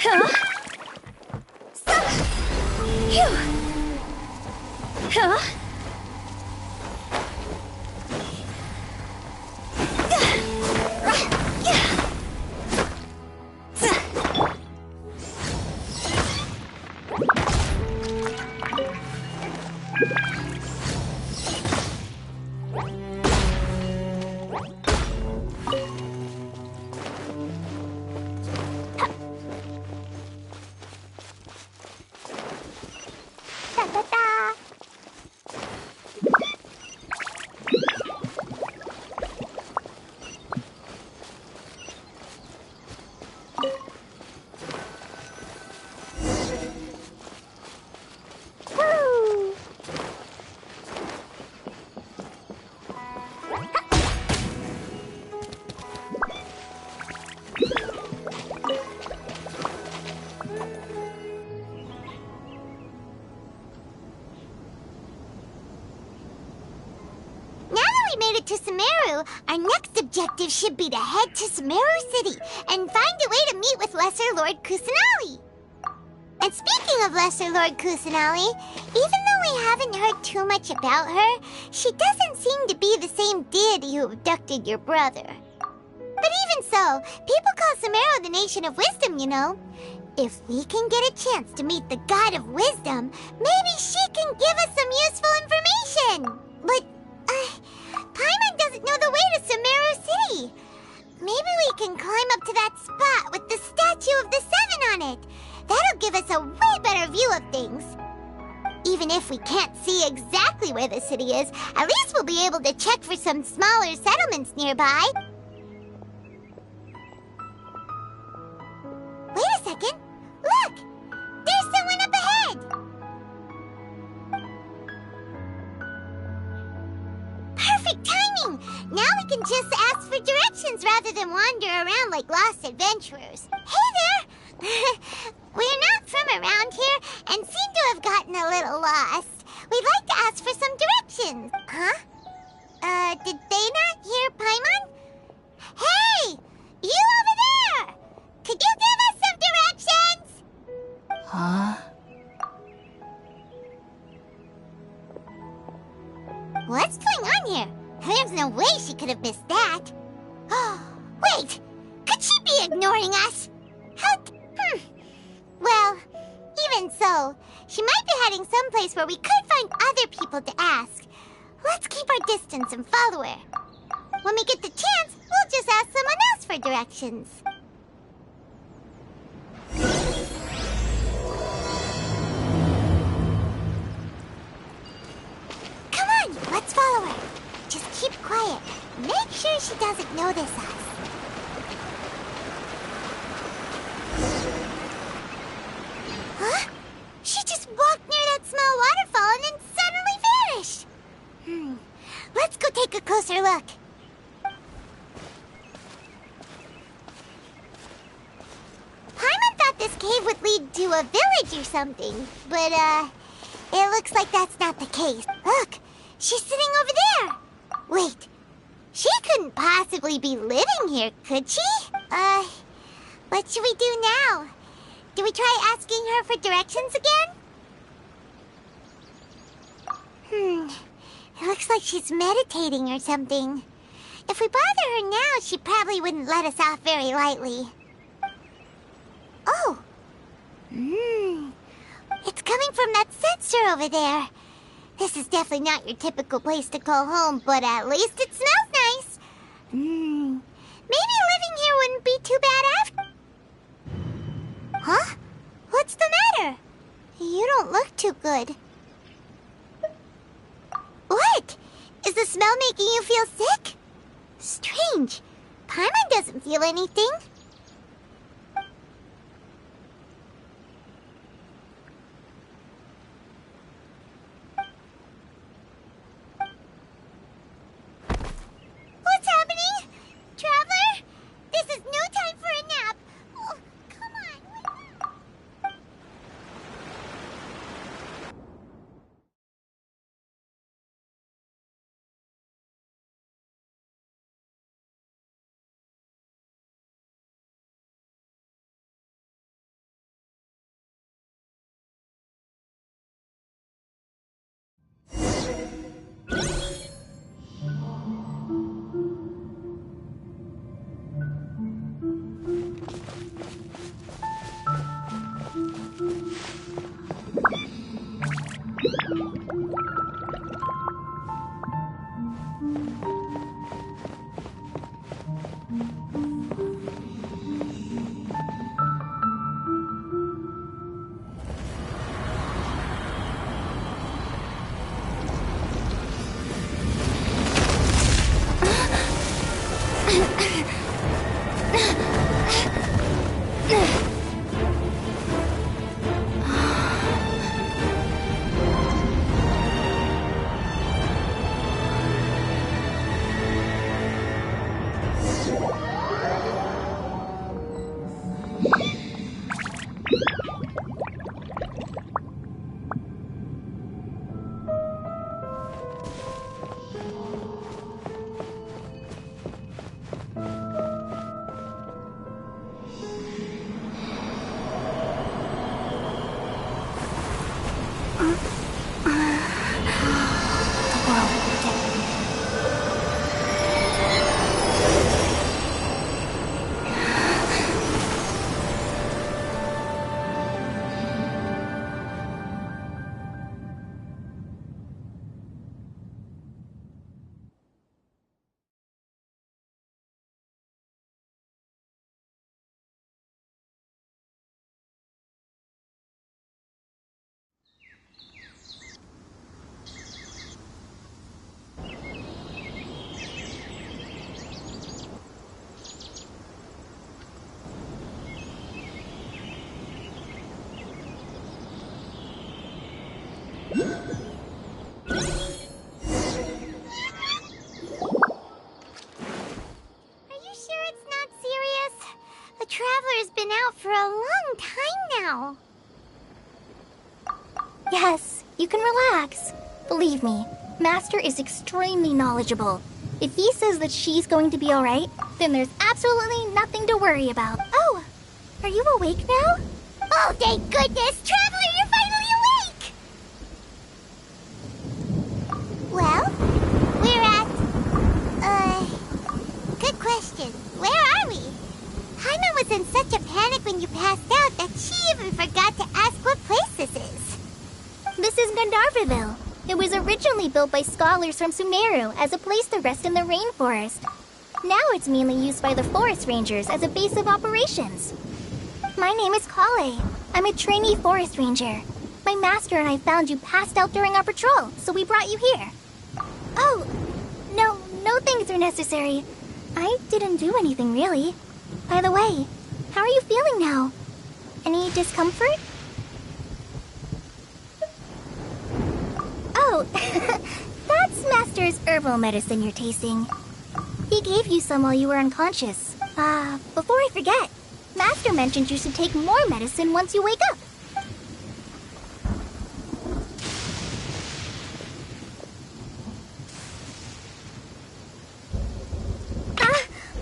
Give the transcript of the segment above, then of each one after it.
Huh? Stop! Phew! Huh? Ta-ta-ta! Woo! Now that we made it to Sumeru, our next objective should be to head to Sumeru City and find a way to meet with Lesser Lord Kusanali. And speaking of Lesser Lord Kusanali, even though we haven't heard too much about her, she doesn't seem to be the same deity who abducted your brother. But even so, people call Sumeru the Nation of Wisdom, you know. If we can get a chance to meet the God of Wisdom, maybe she can give us some useful information. But, Paimon doesn't know the way to Sumeru City. Maybe we can climb up to that spot with the statue of the Seven on it. That'll give us a way better view of things. Even if we can't see exactly where the city is, at least we'll be able to check for some smaller settlements nearby. Wait a second. Look! There's someone up ahead! Perfect timing! Now we can just ask for directions rather than wander around like lost adventurers. Hey there! We're not from around here and seem to have gotten a little lost. We'd like to ask for some directions. Huh? Did they not hear Paimon? Hey! You over there! Could you give us some directions? Huh? What's going on here? There's no way she could have missed that. Wait! Could she be ignoring us? Well, even so, she might be heading someplace where we could find other people to ask. Let's keep our distance and follow her. When we get the chance, we'll just ask someone else for directions. Come on, let's follow her. Just keep quiet. Make sure she doesn't notice us. Huh? She just walked near that small waterfall and then suddenly vanished. Let's go take a closer look. Paimon thought this cave would lead to a village or something, but, it looks like that's not the case. Look, she's sitting over there. Wait, she couldn't possibly be living here, could she? What should we do now? Do we try asking her for directions again? It looks like she's meditating or something. If we bother her now, she probably wouldn't let us off very lightly. Oh! It's coming from that sensor over there. This is definitely not your typical place to call home, but at least it smells nice. Maybe living here wouldn't be too bad after. Huh? What's the matter? You don't look too good. What? Is the smell making you feel sick? Strange. Paimon doesn't feel anything. The Traveler's been out for a long time now. Yes, you can relax. Believe me, Master is extremely knowledgeable. If he says that she's going to be alright, then there's absolutely nothing to worry about. Oh, are you awake now? Oh, thank goodness! Traveler, you're finally awake! Well, we're at... Good question. Where are we? Paimon was in such a panic when you passed out that she even forgot to ask what place this is. This is Gandharvaville. It was originally built by scholars from Sumeru as a place to rest in the rainforest. Now it's mainly used by the forest rangers as a base of operations. My name is Kale. I'm a trainee forest ranger. My master and I found you passed out during our patrol, so we brought you here. Oh, no thanks are necessary. I didn't do anything really. By the way, how are you feeling now? Any discomfort? Oh, that's Master's herbal medicine you're tasting. He gave you some while you were unconscious. Before I forget, Master mentioned you should take more medicine once you wake up.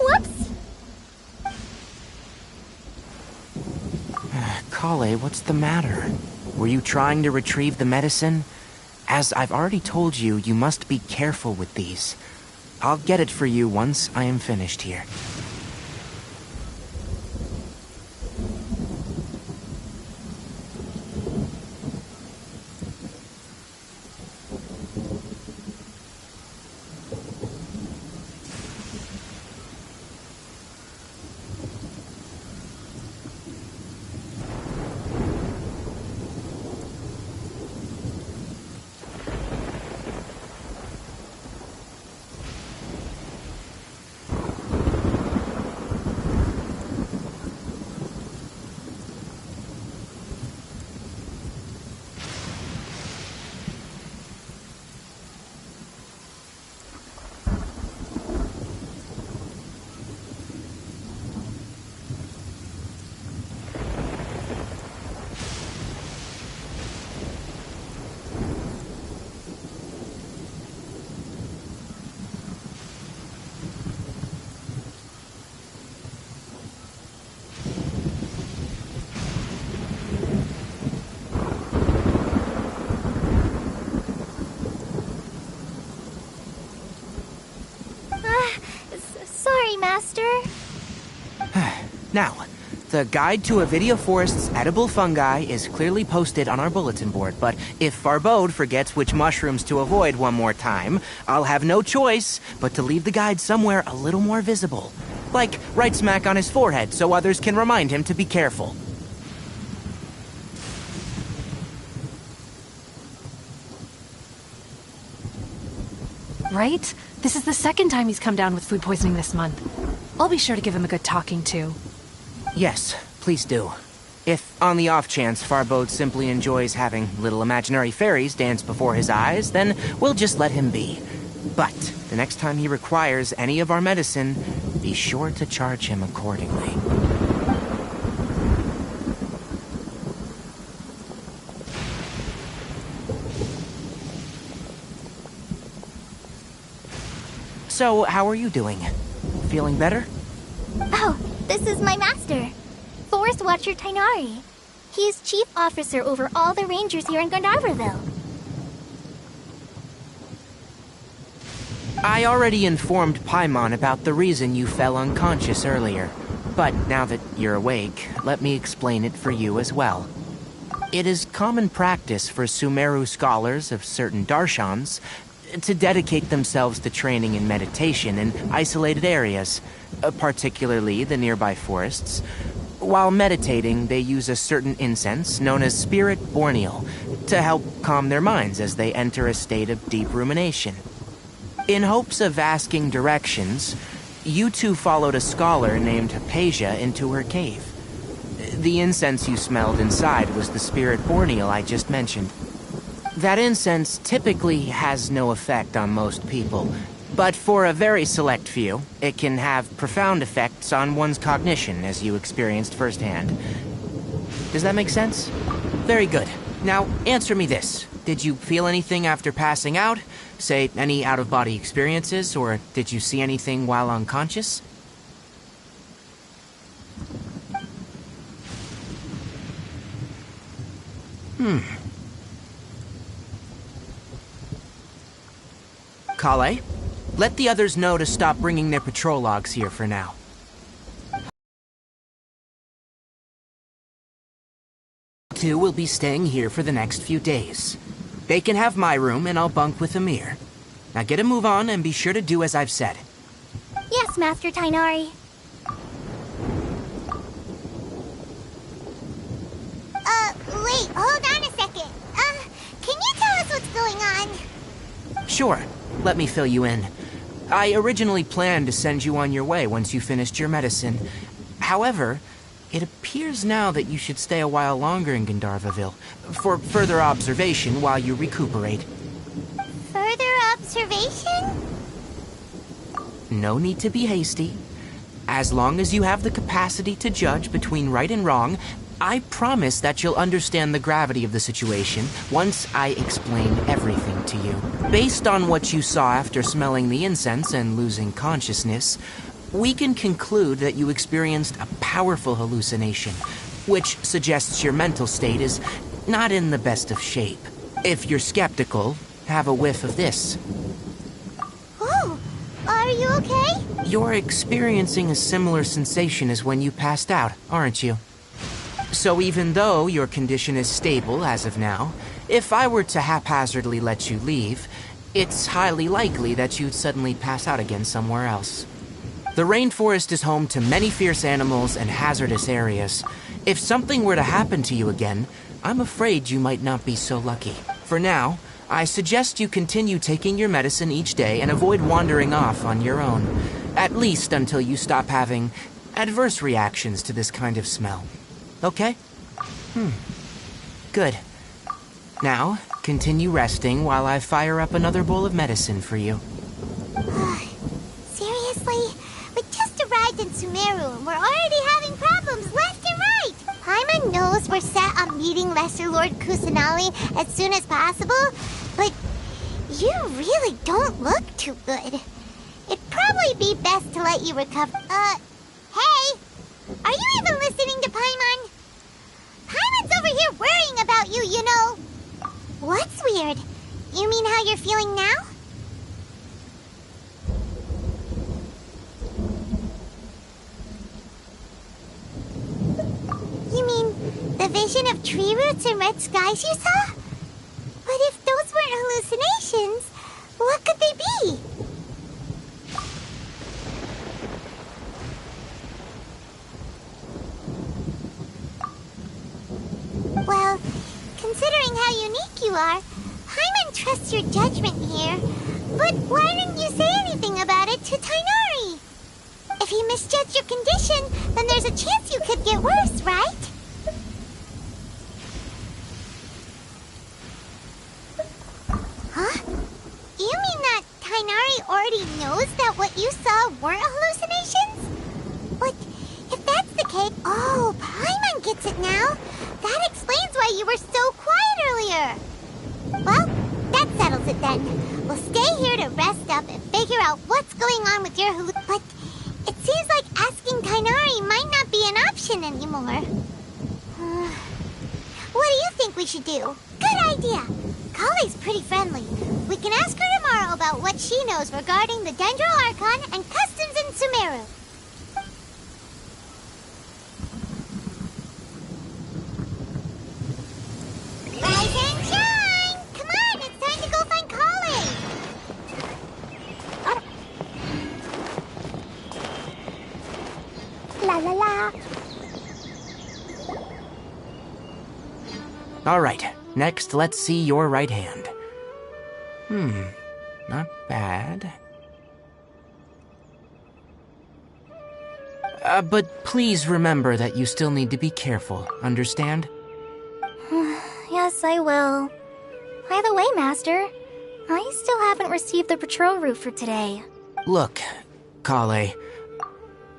Whoops! Kale, what's the matter? Were you trying to retrieve the medicine? As I've already told you, you must be careful with these. I'll get it for you once I am finished here. Sorry, Master. Now, the guide to Avidia Forest's edible fungi is clearly posted on our bulletin board, but if Farbode forgets which mushrooms to avoid one more time, I'll have no choice but to leave the guide somewhere a little more visible. Like right smack on his forehead so others can remind him to be careful. Right? This is the second time he's come down with food poisoning this month. I'll be sure to give him a good talking to. Yes, please do. If, on the off chance, Farbode simply enjoys having little imaginary fairies dance before his eyes, then we'll just let him be. But the next time he requires any of our medicine, be sure to charge him accordingly. So, how are you doing? Feeling better? Oh, this is my master, Forest Watcher Tainari. He is chief officer over all the rangers here in Gandharvaville. I already informed Paimon about the reason you fell unconscious earlier. But now that you're awake, let me explain it for you as well. It is common practice for Sumeru scholars of certain darshans to dedicate themselves to training in meditation in isolated areas, particularly the nearby forests. While meditating, they use a certain incense known as Spirit Borneal to help calm their minds as they enter a state of deep rumination. In hopes of asking directions, you two followed a scholar named Hypatia into her cave. The incense you smelled inside was the Spirit Borneal I just mentioned. That incense typically has no effect on most people, But for a very select few, it can have profound effects on one's cognition, as you experienced firsthand. Does that make sense? Very good. Now, answer me this. Did you feel anything after passing out? Say, any out-of-body experiences, or did you see anything while unconscious? Kale, let the others know to stop bringing their patrol logs here for now. Two will be staying here for the next few days. They can have my room and I'll bunk with Amir. Now get a move on and be sure to do as I've said. Yes, Master Tainari. Wait, hold on a second. Can you tell us what's going on? Sure, let me fill you in. I originally planned to send you on your way once you finished your medicine. However, it appears now that you should stay a while longer in Gandharvaville for further observation while you recuperate. Further observation? No need to be hasty. As long as you have the capacity to judge between right and wrong, I promise that you'll understand the gravity of the situation once I explain everything to you. Based on what you saw after smelling the incense and losing consciousness, we can conclude that you experienced a powerful hallucination, which suggests your mental state is not in the best of shape. If you're skeptical, have a whiff of this. Oh, are you okay? You're experiencing a similar sensation as when you passed out, aren't you? So even though your condition is stable as of now, if I were to haphazardly let you leave, it's highly likely that you'd suddenly pass out again somewhere else. The rainforest is home to many fierce animals and hazardous areas. If something were to happen to you again, I'm afraid you might not be so lucky. For now, I suggest you continue taking your medicine each day and avoid wandering off on your own, at least until you stop having adverse reactions to this kind of smell. Okay? Good. Now, continue resting while I fire up another bowl of medicine for you. Seriously? We just arrived in Sumeru and we're already having problems left and right! Paimon knows we're set on meeting Lesser Lord Kusanali as soon as possible, but you really don't look too good. It'd probably be best to let you recover. Hey! Are you even listening to Paimon? Paimon's over here worrying about you, you know. What's weird? You mean how you're feeling now? You mean the vision of tree roots and red skies you saw? But if those weren't hallucinations, what could they be? Well, considering how unique you are, Paimon trusts your judgment here. But why didn't you say anything about it to Tainari? If he misjudged your condition, then there's a chance you could get worse, right? Huh? You mean that Tainari already knows that what you saw weren't hallucinations? But if that's the case... Oh, Paimon gets it now. That explains why you were so quiet earlier. Well, that settles it then. We'll stay here to rest up and figure out what's going on with your But it seems like asking Tainari might not be an option anymore. What do you think we should do? Good idea. Kale's pretty friendly. We can ask her tomorrow about what she knows regarding the Dendro Archon and customs in Sumeru. Rise and shine! Come on, it's time to go find Kale! La la la! All right, next let's see your right hand. Not bad. But please remember that you still need to be careful, understand? Yes, I will. By the way, Master, I still haven't received the patrol route for today. Look, Kale,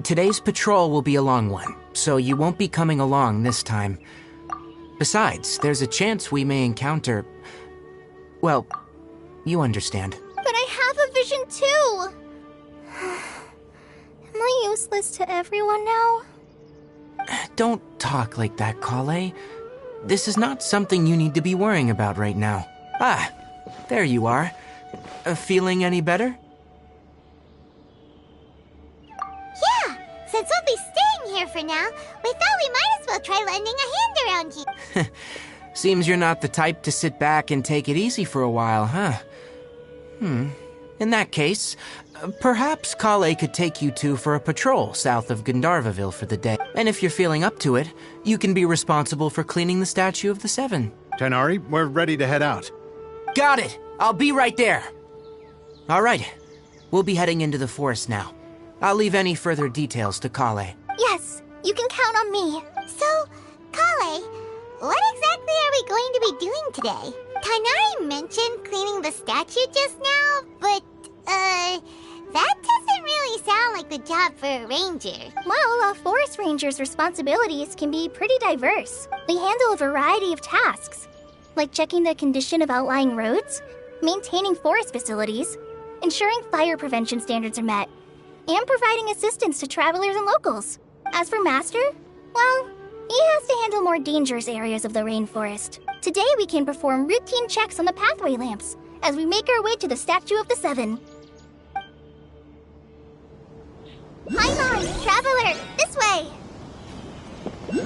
today's patrol will be a long one, so you won't be coming along this time. Besides, there's a chance we may encounter... Well, you understand. But I have a vision too! Am I useless to everyone now? Don't talk like that, Kale. This is not something you need to be worrying about right now. Ah, there you are. Feeling any better? Yeah, since we'll be staying here for now, we thought we might as well try lending a hand around here. Seems you're not the type to sit back and take it easy for a while, huh? In that case, perhaps Kale could take you two for a patrol south of Gandharvaville for the day. And if you're feeling up to it, you can be responsible for cleaning the Statue of the Seven. Tighnari, we're ready to head out. Got it! I'll be right there! Alright, we'll be heading into the forest now. I'll leave any further details to Kale. Yes, you can count on me. So, Kale, what exactly are we going to be doing today? Tighnari mentioned cleaning the statue just now, but, that doesn't really sound like the job for a ranger. Well, a forest ranger's responsibilities can be pretty diverse. They handle a variety of tasks, like checking the condition of outlying roads, maintaining forest facilities, ensuring fire prevention standards are met, and providing assistance to travelers and locals. As for Master, well, he has to handle more dangerous areas of the rainforest. Today we can perform routine checks on the pathway lamps as we make our way to the Statue of the Seven. Hi, traveler, this way!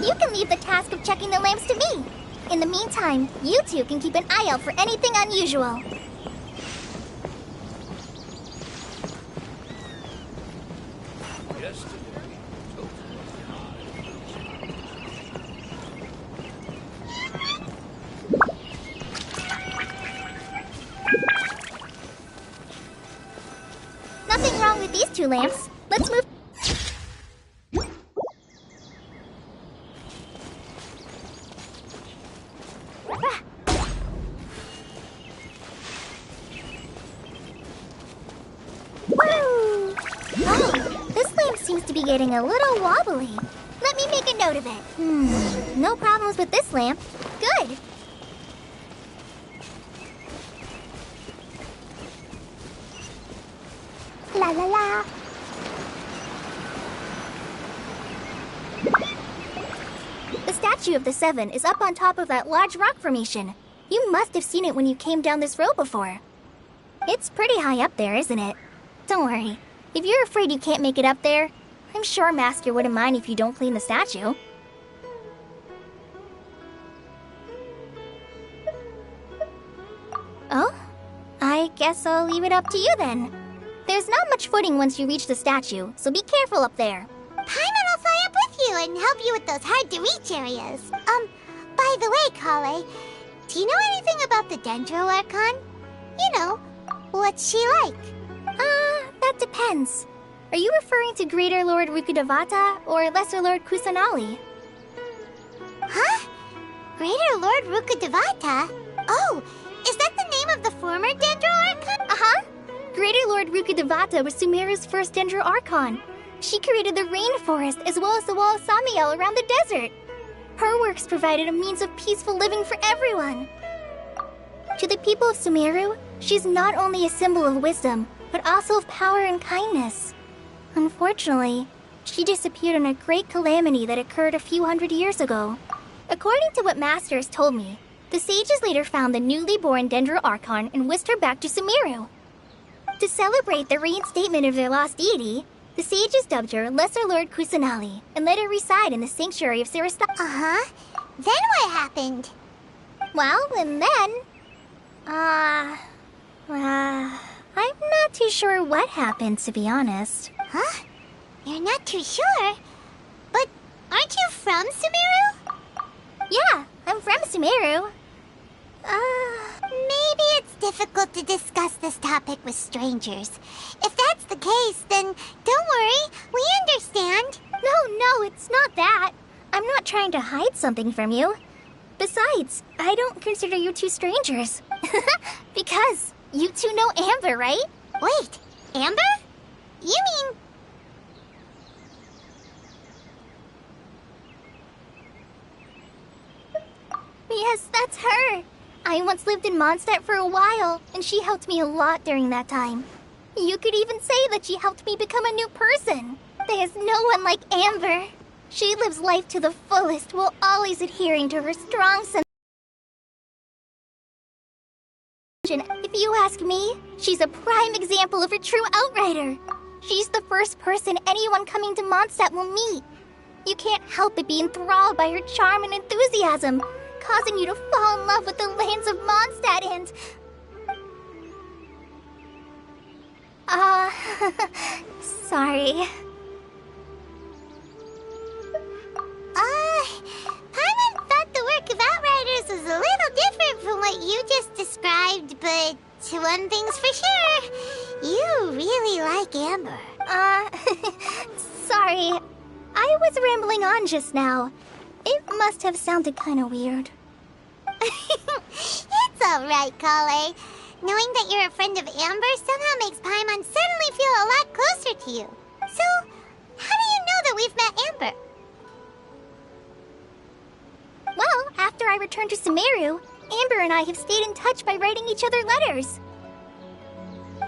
You can leave the task of checking the lamps to me. In the meantime, you two can keep an eye out for anything unusual. Nothing wrong with these two lamps. Let's move. Woo! Oh, this lamp seems to be getting a little wobbly. Let me make a note of it. No problems with this lamp. Good. La la la. The Statue of the Seven is up on top of that large rock formation. You must have seen it when you came down this road before. It's pretty high up there, isn't it? Don't worry. If you're afraid you can't make it up there, I'm sure Master wouldn't mind if you don't clean the statue. Oh? I guess I'll leave it up to you then. There's not much footing once you reach the statue, so be careful up there. Paimon will fly up with you and help you with those hard-to-reach areas. By the way, Kale, do you know anything about the Dendro Archon? You know, what's she like? That depends. Are you referring to Greater Lord Rukkhadevata or Lesser Lord Kusanali? Huh? Greater Lord Rukkhadevata? Oh, is that the name of the former Dendro Archon? Uh-huh. Greater Lord Rukkhadevata was Sumeru's first Dendro Archon. She created the rainforest as well as the wall of Samiel around the desert. Her works provided a means of peaceful living for everyone. To the people of Sumeru, she's not only a symbol of wisdom, but also of power and kindness. Unfortunately, she disappeared in a great calamity that occurred a few hundred years ago. According to what Master has told me, the sages later found the newly born Dendro Archon and whisked her back to Sumeru. To celebrate the reinstatement of their lost deity, the sages dubbed her Lesser Lord Kusanali and let her reside in the sanctuary of Sarastha. Uh-huh. Then what happened? Well, and then... I'm not too sure what happened, to be honest. Huh? You're not too sure? But aren't you from Sumeru? Yeah, I'm from Sumeru. Maybe it's difficult to discuss this topic with strangers. If that's the case, then don't worry, we understand. No, it's not that. I'm not trying to hide something from you. Besides, I don't consider you two strangers. Because You two know Amber, right? Wait, Amber? You mean... Yes, that's her. I once lived in Mondstadt for a while, and she helped me a lot during that time. You could even say that she helped me become a new person. There's no one like Amber. She lives life to the fullest while always adhering to her strong sense. If you ask me, she's a prime example of a true outrider. She's the first person anyone coming to Mondstadt will meet. You can't help but be enthralled by her charm and enthusiasm, causing you to fall in love with the lands of Mondstadt and... sorry. Paimon thought the work of Outriders was a little different from what you just described, but one thing's for sure, you really like Amber. Sorry. I was rambling on just now. It must have sounded kind of weird. It's alright, Kale. Knowing that you're a friend of Amber somehow makes Paimon suddenly feel a lot closer to you. So, how do you know that we've met Amber? Well, after I returned to Sumeru, Amber and I have stayed in touch by writing each other letters.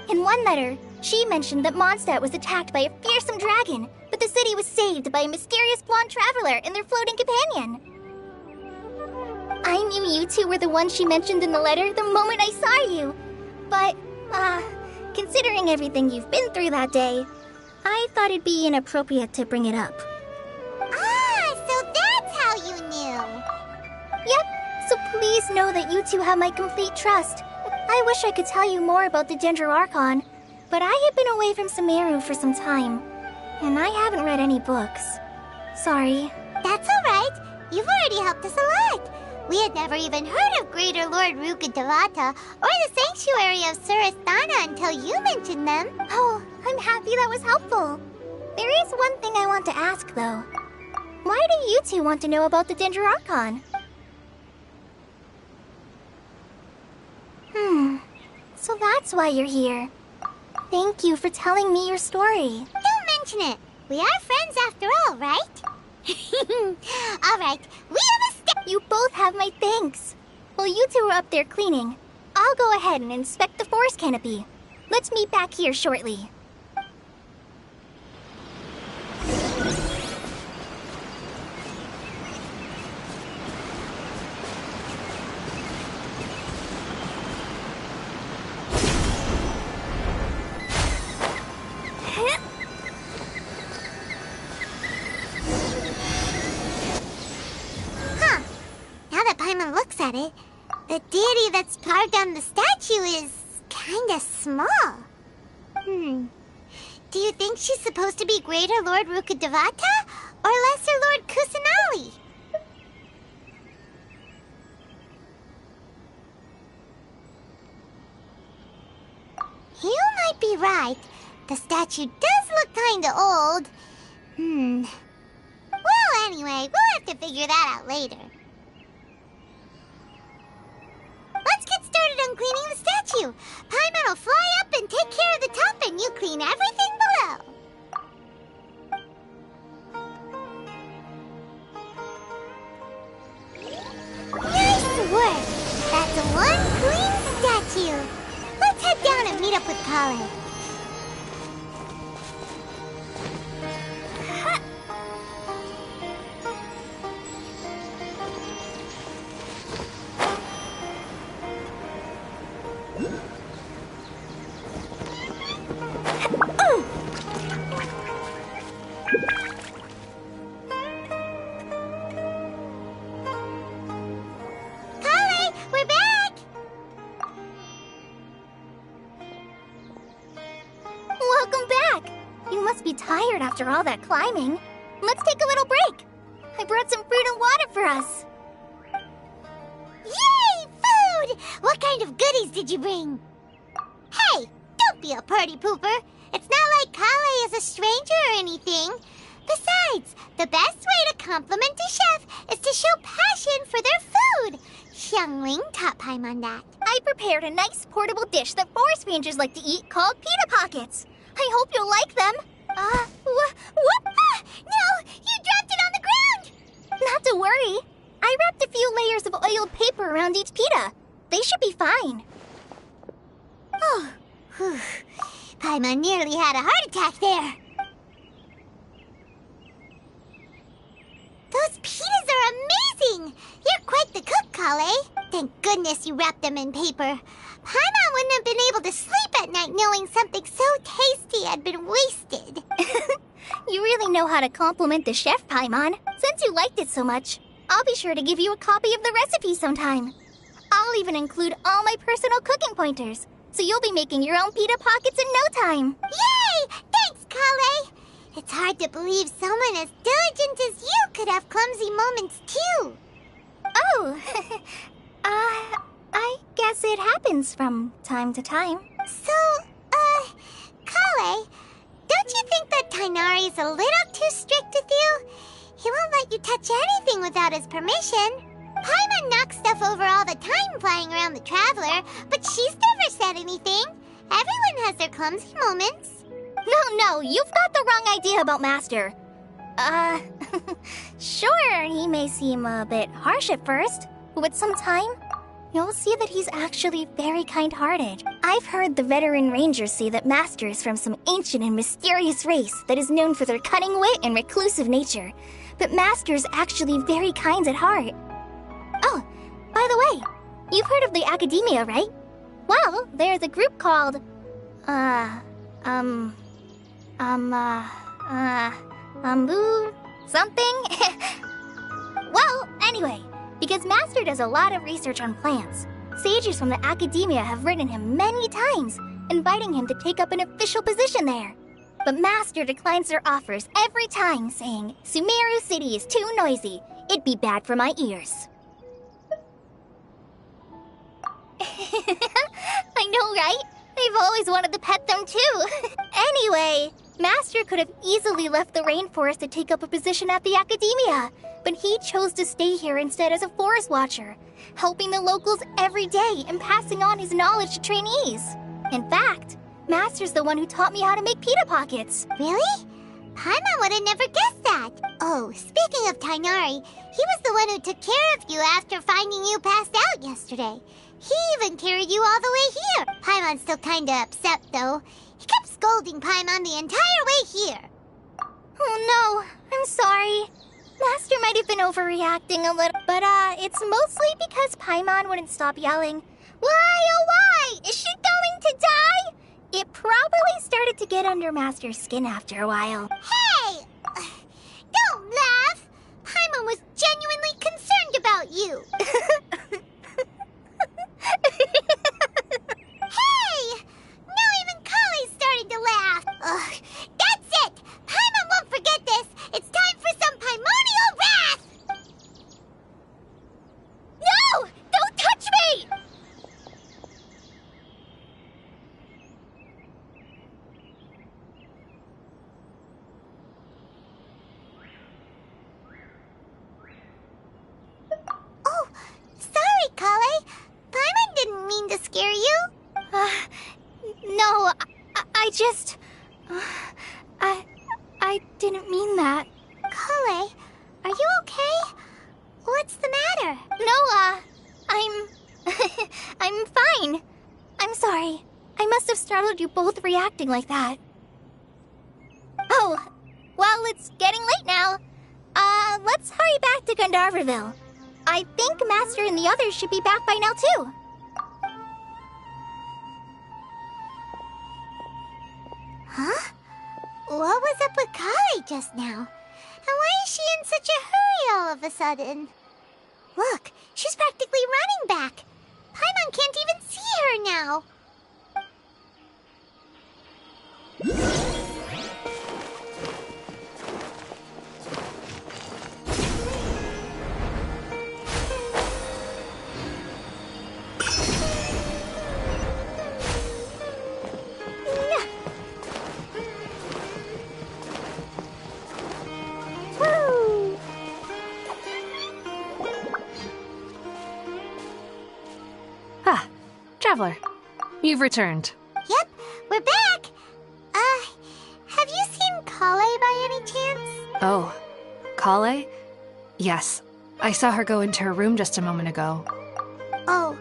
In one letter, she mentioned that Mondstadt was attacked by a fearsome dragon, but the city was saved by a mysterious blonde traveler and their floating companion. I knew you two were the ones she mentioned in the letter the moment I saw you. But, considering everything you've been through that day, I thought it'd be inappropriate to bring it up. So that's how you knew. Yep, so please know that you two have my complete trust. I wish I could tell you more about the Ginger Archon, but I have been away from Sumeru for some time, and I haven't read any books. Sorry. That's alright. You've already helped us a lot. We had never even heard of Greater Lord Rukkhadevata or the Sanctuary of Surasthana until you mentioned them. Oh, I'm happy that was helpful. There is one thing I want to ask, though. Why do you two want to know about the Ginger Archon? So that's why you're here. Thank you for telling me your story. Don't mention it. We are friends after all, right? Alright, we have a step. You both have my thanks. While you two are up there cleaning, I'll go ahead and inspect the forest canopy. Let's meet back here shortly. Paimon looks at it, the deity that's carved on the statue is kinda small. Do you think she's supposed to be Greater Lord Rukkhadevata or Lesser Lord Kusanali? You might be right. The statue does look kinda old. Well, anyway, we'll have to figure that out later. Let's get started on cleaning the statue. Paimon will fly up and take care of the top, and you clean everything below. Nice work! That's one clean statue. Let's head down and meet up with Kale. Tired after all that climbing. Let's take a little break. I brought some fruit and water for us. Yay! Food! What kind of goodies did you bring? Hey, don't be a party pooper. It's not like Kale is a stranger or anything. Besides, the best way to compliment a chef is to show passion for their food. Which youngling taught Paimon that? I prepared a nice portable dish that forest rangers like to eat called pita pockets. I hope you'll like them. What? No! You dropped it on the ground! Not to worry. I wrapped a few layers of oiled paper around each pita. They should be fine. Oh, whew. Paimon nearly had a heart attack there. Those pitas are amazing! You're quite the cook, Kale. Thank goodness you wrapped them in paper. Paimon wouldn't have been able to sleep at night knowing something so tasty had been wasted. You really know how to compliment the chef, Paimon. Since you liked it so much, I'll be sure to give you a copy of the recipe sometime. I'll even include all my personal cooking pointers, so you'll be making your own pita pockets in no time. Yay! Thanks, Kale! It's hard to believe someone as diligent as you could have clumsy moments, too. Oh, I guess it happens from time to time. So, Kale, don't you think that Tainari's a little too strict with you? He won't let you touch anything without his permission. Paimon knocks stuff over all the time flying around the Traveler, but she's never said anything. Everyone has their clumsy moments. No, you've got the wrong idea about Master. Sure, he may seem a bit harsh at first, but with some time, you'll see that he's actually very kind-hearted. I've heard the veteran rangers say that Master is from some ancient and mysterious race that is known for their cunning wit and reclusive nature, but Master is actually very kind at heart. Oh, by the way, you've heard of the Academia, right? Well, there's a group called, something? Well, anyway, because Master does a lot of research on plants, sages from the Academia have written him many times, inviting him to take up an official position there. But Master declines their offers every time, saying, Sumeru City is too noisy. It'd be bad for my ears. I know, right? I've always wanted to pet them too. Anyway, Master could have easily left the rainforest to take up a position at the Academia, but he chose to stay here instead as a forest watcher, helping the locals every day and passing on his knowledge to trainees. In fact, Master's the one who taught me how to make pita pockets. Really? Paimon would have never guessed that. Oh, speaking of Tainari, he was the one who took care of you after finding you passed out yesterday. He even carried you all the way here. Paimon's still kinda upset, though. He kept scolding Paimon the entire way here. Oh no, I'm sorry. Master might have been overreacting a little, but it's mostly because Paimon wouldn't stop yelling, Why, oh why? Is she going to die? It probably started to get under Master's skin after a while. Hey! Don't laugh! Paimon was genuinely concerned about you. Hey! Now even Kale's starting to laugh. Ugh, that's it! Paimon won't forget this! It's time for some Paimonial wrath! No! Don't touch me! Oh, sorry, Kale. Paimon didn't mean to scare you. No, I just... I didn't mean that. Kale, are you okay? What's the matter? No, I'm fine. I'm sorry. I must have startled you both reacting like that. Oh, well, it's getting late now. Let's hurry back to Gandharville. I think Master and the others should be back by now, too. Huh? What was up with Kale just now? And why is she in such a hurry all of a sudden? Look, she's practically running back. Paimon can't even see her now. Traveler. You've returned. Yep, we're back. Have you seen Kale by any chance? Oh, Kale? Yes. I saw her go into her room just a moment ago. Oh,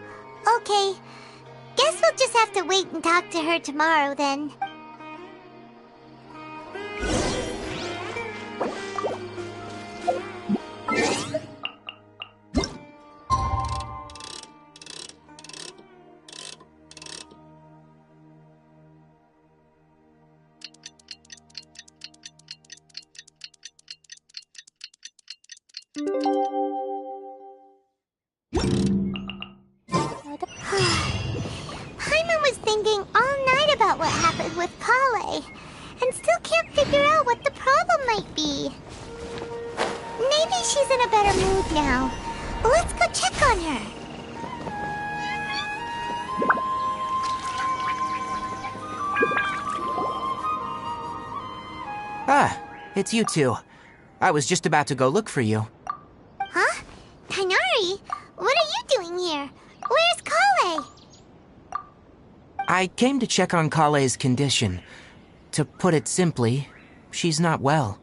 okay. Guess we'll just have to wait and talk to her tomorrow then. Paimon was thinking all night about what happened with Kale, and still can't figure out what the problem might be. Maybe she's in a better mood now. Let's go check on her. Ah, it's you two. I was just about to go look for you. Huh? Tainari? What are you doing here? Where's Kale? I came to check on Kale's condition. To put it simply, she's not well.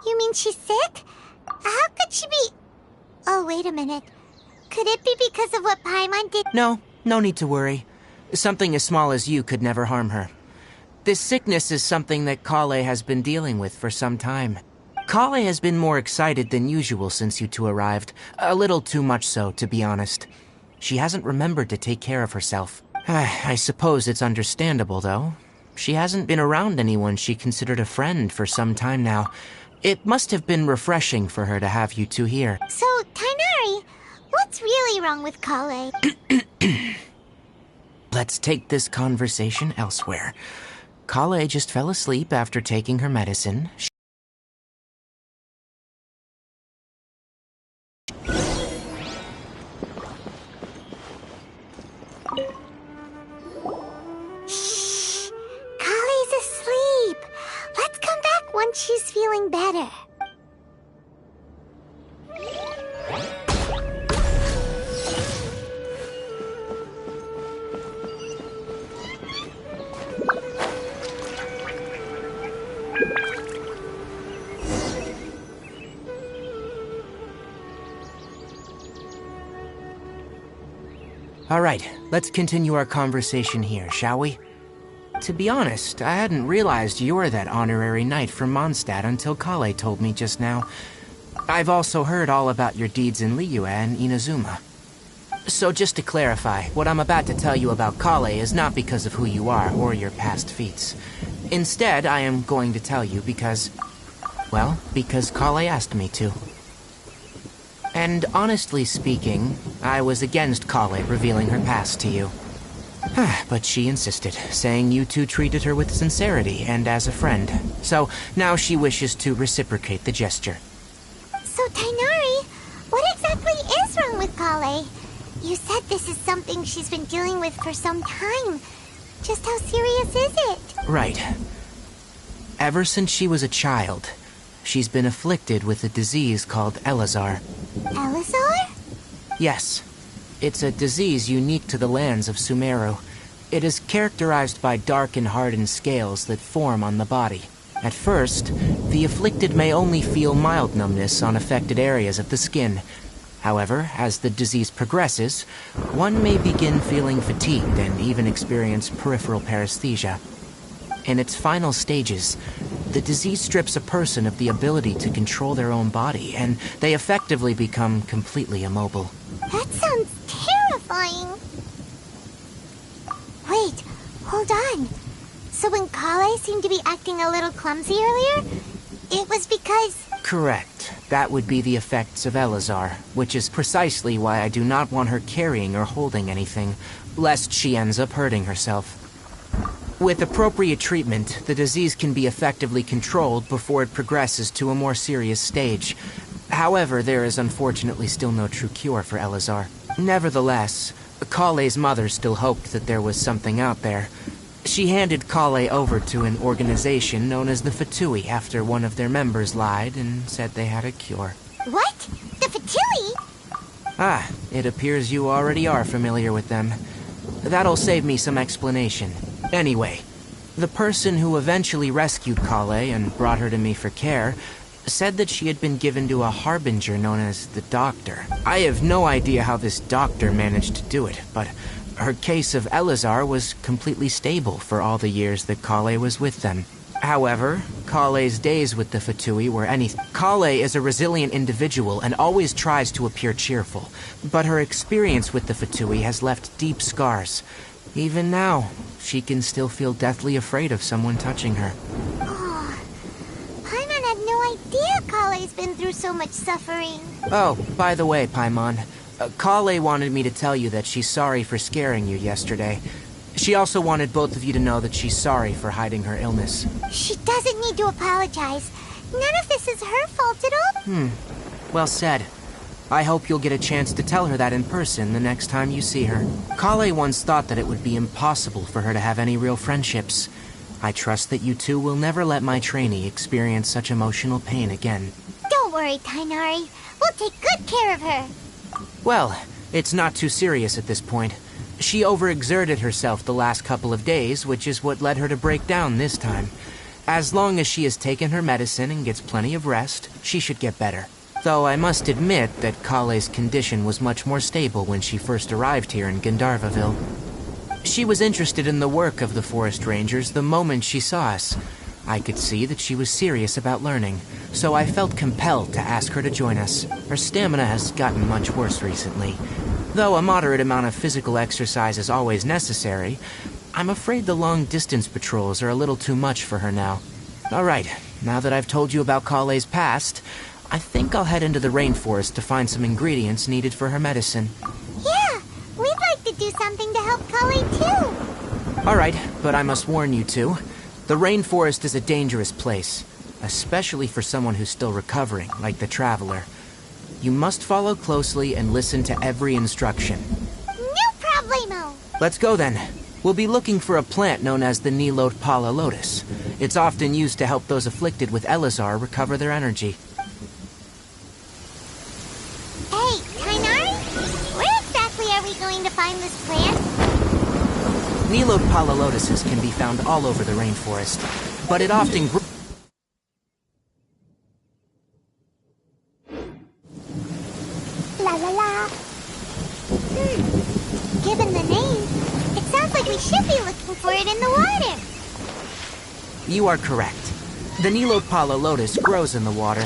You mean she's sick? How could she be... Oh, wait a minute. Could it be because of what Paimon did? No need to worry. Something as small as you could never harm her. This sickness is something that Kale has been dealing with for some time. Kale has been more excited than usual since you two arrived. A little too much so, to be honest. She hasn't remembered to take care of herself. I suppose it's understandable, though. She hasn't been around anyone she considered a friend for some time now. It must have been refreshing for her to have you two here. So, Tainari, what's really wrong with Kale? Let's take this conversation elsewhere. Kale just fell asleep after taking her medicine. Shh! Kale's asleep. Let's come back once she's feeling better. All right, let's continue our conversation here, shall we? To be honest, I hadn't realized you were that honorary knight from Mondstadt until Kale told me just now. I've also heard all about your deeds in Liyue and Inazuma. So just to clarify, what I'm about to tell you about Kale is not because of who you are or your past feats. Instead, I am going to tell you because Kale asked me to. And honestly speaking, I was against Kale revealing her past to you. But she insisted, saying you two treated her with sincerity and as a friend. So now she wishes to reciprocate the gesture. So, Tainari, what exactly is wrong with Kale? You said this is something she's been dealing with for some time. Just how serious is it? Right. Ever since she was a child, she's been afflicted with a disease called Elazar. Elazar? Yes. It's a disease unique to the lands of Sumeru. It is characterized by dark and hardened scales that form on the body. At first, the afflicted may only feel mild numbness on affected areas of the skin. However, as the disease progresses, one may begin feeling fatigued and even experience peripheral paresthesia. In its final stages, the disease strips a person of the ability to control their own body, and they effectively become completely immobile. That sounds terrifying. Wait, hold on. So when Kale seemed to be acting a little clumsy earlier, it was because... Correct. That would be the effects of Elazar, which is precisely why I do not want her carrying or holding anything, lest she ends up hurting herself. With appropriate treatment, the disease can be effectively controlled before it progresses to a more serious stage. However, there is unfortunately still no true cure for Elazar. Nevertheless, Kale's mother still hoped that there was something out there. She handed Kale over to an organization known as the Fatui after one of their members lied and said they had a cure. What? The Fatui? Ah, it appears you already are familiar with them. That'll save me some explanation. Anyway, the person who eventually rescued Kale and brought her to me for care said that she had been given to a harbinger known as the Doctor. I have no idea how this doctor managed to do it, but her case of Elazar was completely stable for all the years that Kale was with them. However, Kale's days with the Fatui were anything. Kale is a resilient individual and always tries to appear cheerful, but her experience with the Fatui has left deep scars. Even now, she can still feel deathly afraid of someone touching her. Oh, Paimon had no idea Kale's been through so much suffering. Oh, by the way, Paimon, Kale wanted me to tell you that she's sorry for scaring you yesterday. She also wanted both of you to know that she's sorry for hiding her illness. She doesn't need to apologize. None of this is her fault at all. Well said. I hope you'll get a chance to tell her that in person the next time you see her. Kale once thought that it would be impossible for her to have any real friendships. I trust that you two will never let my trainee experience such emotional pain again. Don't worry, Tainari. We'll take good care of her. Well, it's not too serious at this point. She overexerted herself the last couple of days, which is what led her to break down this time. As long as she has taken her medicine and gets plenty of rest, she should get better. Though I must admit that Kale's condition was much more stable when she first arrived here in Gandharvaville. She was interested in the work of the forest rangers the moment she saw us. I could see that she was serious about learning, so I felt compelled to ask her to join us. Her stamina has gotten much worse recently. Though a moderate amount of physical exercise is always necessary, I'm afraid the long-distance patrols are a little too much for her now. Alright, now that I've told you about Kale's past, I think I'll head into the rainforest to find some ingredients needed for her medicine. Yeah, we'd like to do something to help Kale too. Alright, but I must warn you two. The rainforest is a dangerous place, especially for someone who's still recovering, like the Traveler. You must follow closely and listen to every instruction. No problemo. Let's go then. We'll be looking for a plant known as the Nilot Pala Lotus. It's often used to help those afflicted with Elazar recover their energy. Hey, Tainari? Where exactly are we going to find this plant? Nilot Pala Lotuses can be found all over the rainforest, but it often grows. La la la. Given the name, it sounds like we should be looking for it in the water. You are correct. The Nilot Pala Lotus grows in the water.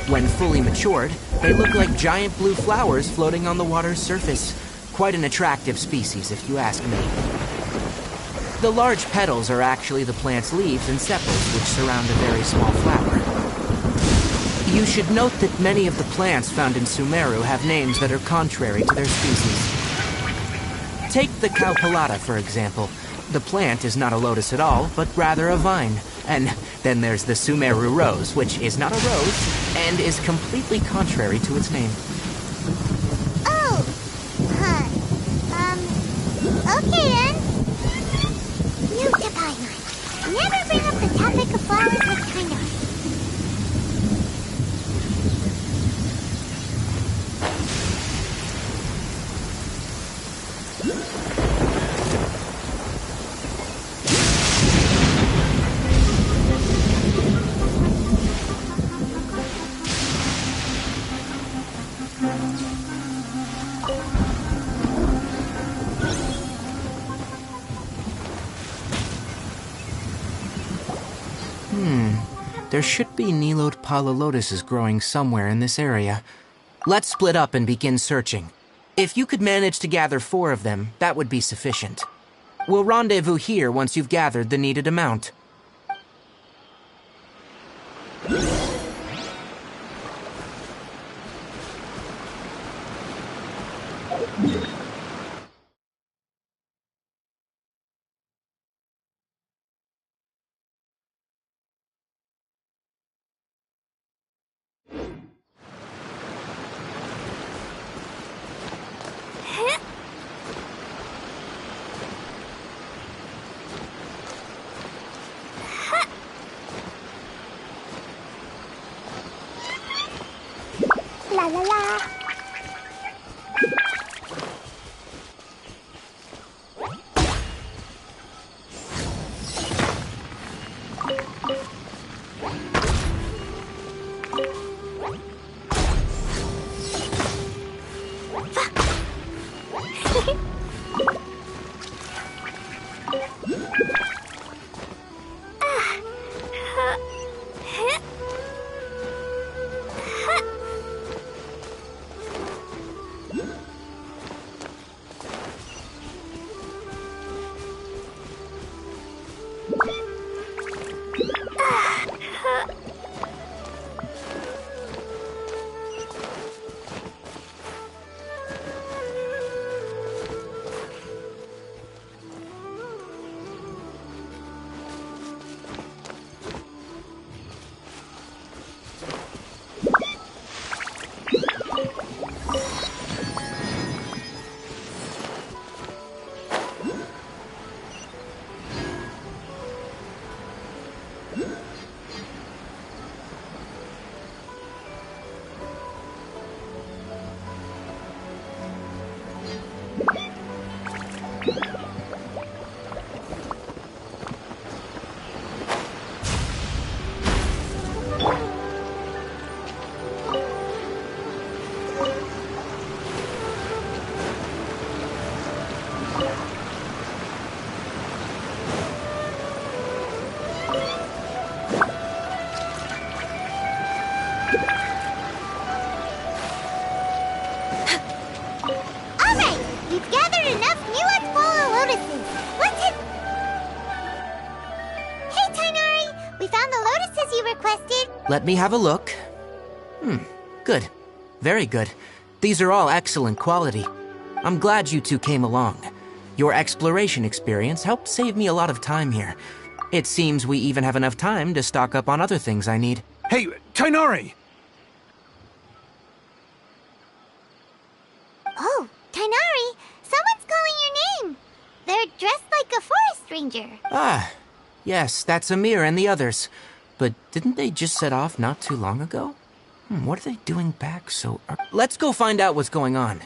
When fully matured, they look like giant blue flowers floating on the water's surface. Quite an attractive species, if you ask me. The large petals are actually the plant's leaves and sepals, which surround a very small flower. You should note that many of the plants found in Sumeru have names that are contrary to their species. Take the Cowpelata, for example. The plant is not a lotus at all, but rather a vine. And then there's the Sumeru rose, which is not a rose, and is completely contrary to its name. Oh, huh. Okay then. Note to Paimon. Never bring up the topic of flowers with Tainari. There should be Nilot Pala Lotuses growing somewhere in this area. Let's split up and begin searching. If you could manage to gather 4 of them, that would be sufficient. We'll rendezvous here once you've gathered the needed amount. Alright, we've gathered enough new Atfola lotuses. Let's hit... Hey, Tainari! We found the lotuses you requested. Let me have a look. Good. Very good. These are all excellent quality. I'm glad you two came along. Your exploration experience helped save me a lot of time here. It seems we even have enough time to stock up on other things I need. Hey, Tainari! Oh, Tainari, someone's calling your name. They're dressed like a forest ranger. Ah, yes, that's Amir and the others. But didn't they just set off not too long ago? What are they doing back so early? Let's go find out what's going on.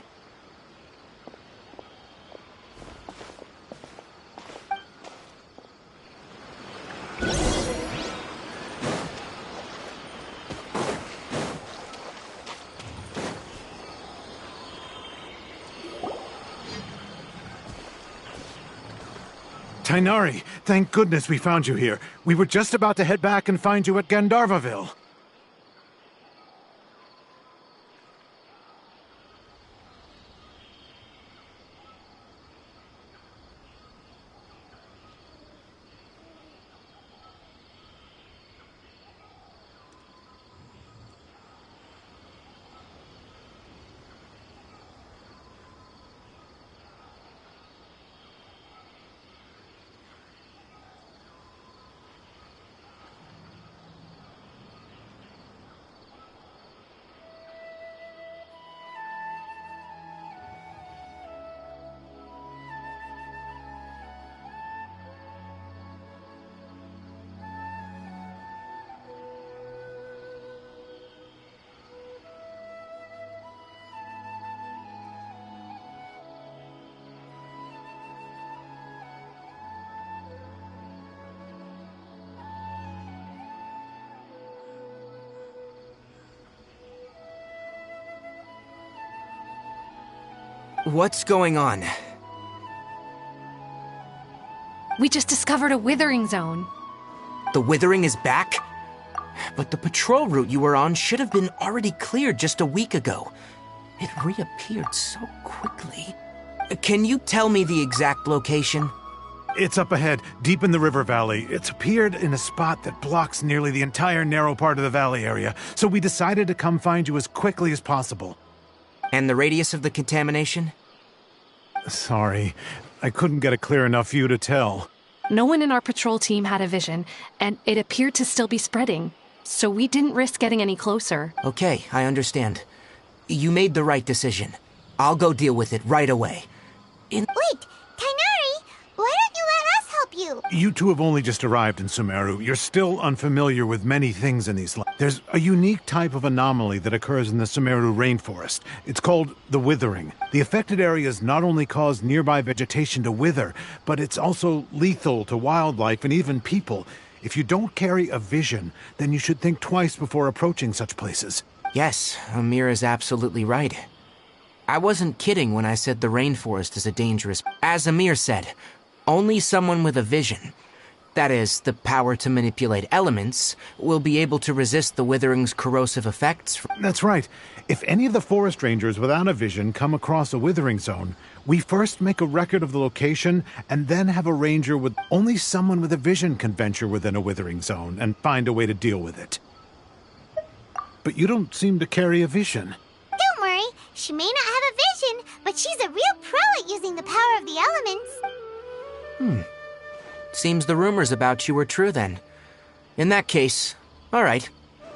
Tainari, thank goodness we found you here. We were just about to head back and find you at Gandharvaville. What's going on? We just discovered a withering zone. The withering is back? But the patrol route you were on should have been already cleared just a week ago. It reappeared so quickly. Can you tell me the exact location? It's up ahead, deep in the river valley. It's appeared in a spot that blocks nearly the entire narrow part of the valley area, so we decided to come find you as quickly as possible. And the radius of the contamination? Sorry, I couldn't get a clear enough view to tell. No one in our patrol team had a vision, and it appeared to still be spreading. So we didn't risk getting any closer. Okay, I understand. You made the right decision. I'll go deal with it right away. Wait, Tainari, why don't you let us help you? You two have only just arrived in Sumeru. You're still unfamiliar with many things in these lands. There's a unique type of anomaly that occurs in the Sumeru rainforest. It's called the withering. The affected areas not only cause nearby vegetation to wither, but it's also lethal to wildlife and even people. If you don't carry a vision, then you should think twice before approaching such places. Yes, Amir is absolutely right. I wasn't kidding when I said the rainforest is a dangerous... As Amir said, only someone with a vision, that is, the power to manipulate elements, will be able to resist the withering's corrosive effects. That's right. If any of the forest rangers without a vision come across a withering zone, we first make a record of the location and then have a ranger with... Only someone with a vision can venture within a withering zone and find a way to deal with it. But you don't seem to carry a vision. Don't worry, she may not have a vision, but she's a real pro at using the power of the elements. Seems the rumors about you were true then. In that case, all right.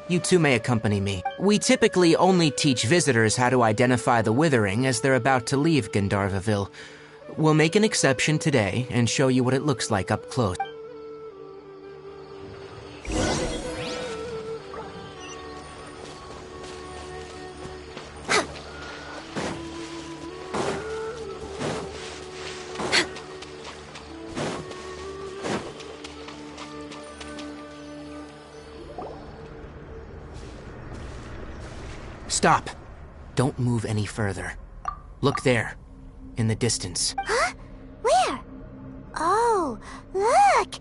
You two may accompany me. We typically only teach visitors how to identify the withering as they're about to leave Gandharvaville. We'll make an exception today and show you what it looks like up close. Stop. Don't move any further. Look there, in the distance. Huh? Where? Oh, look!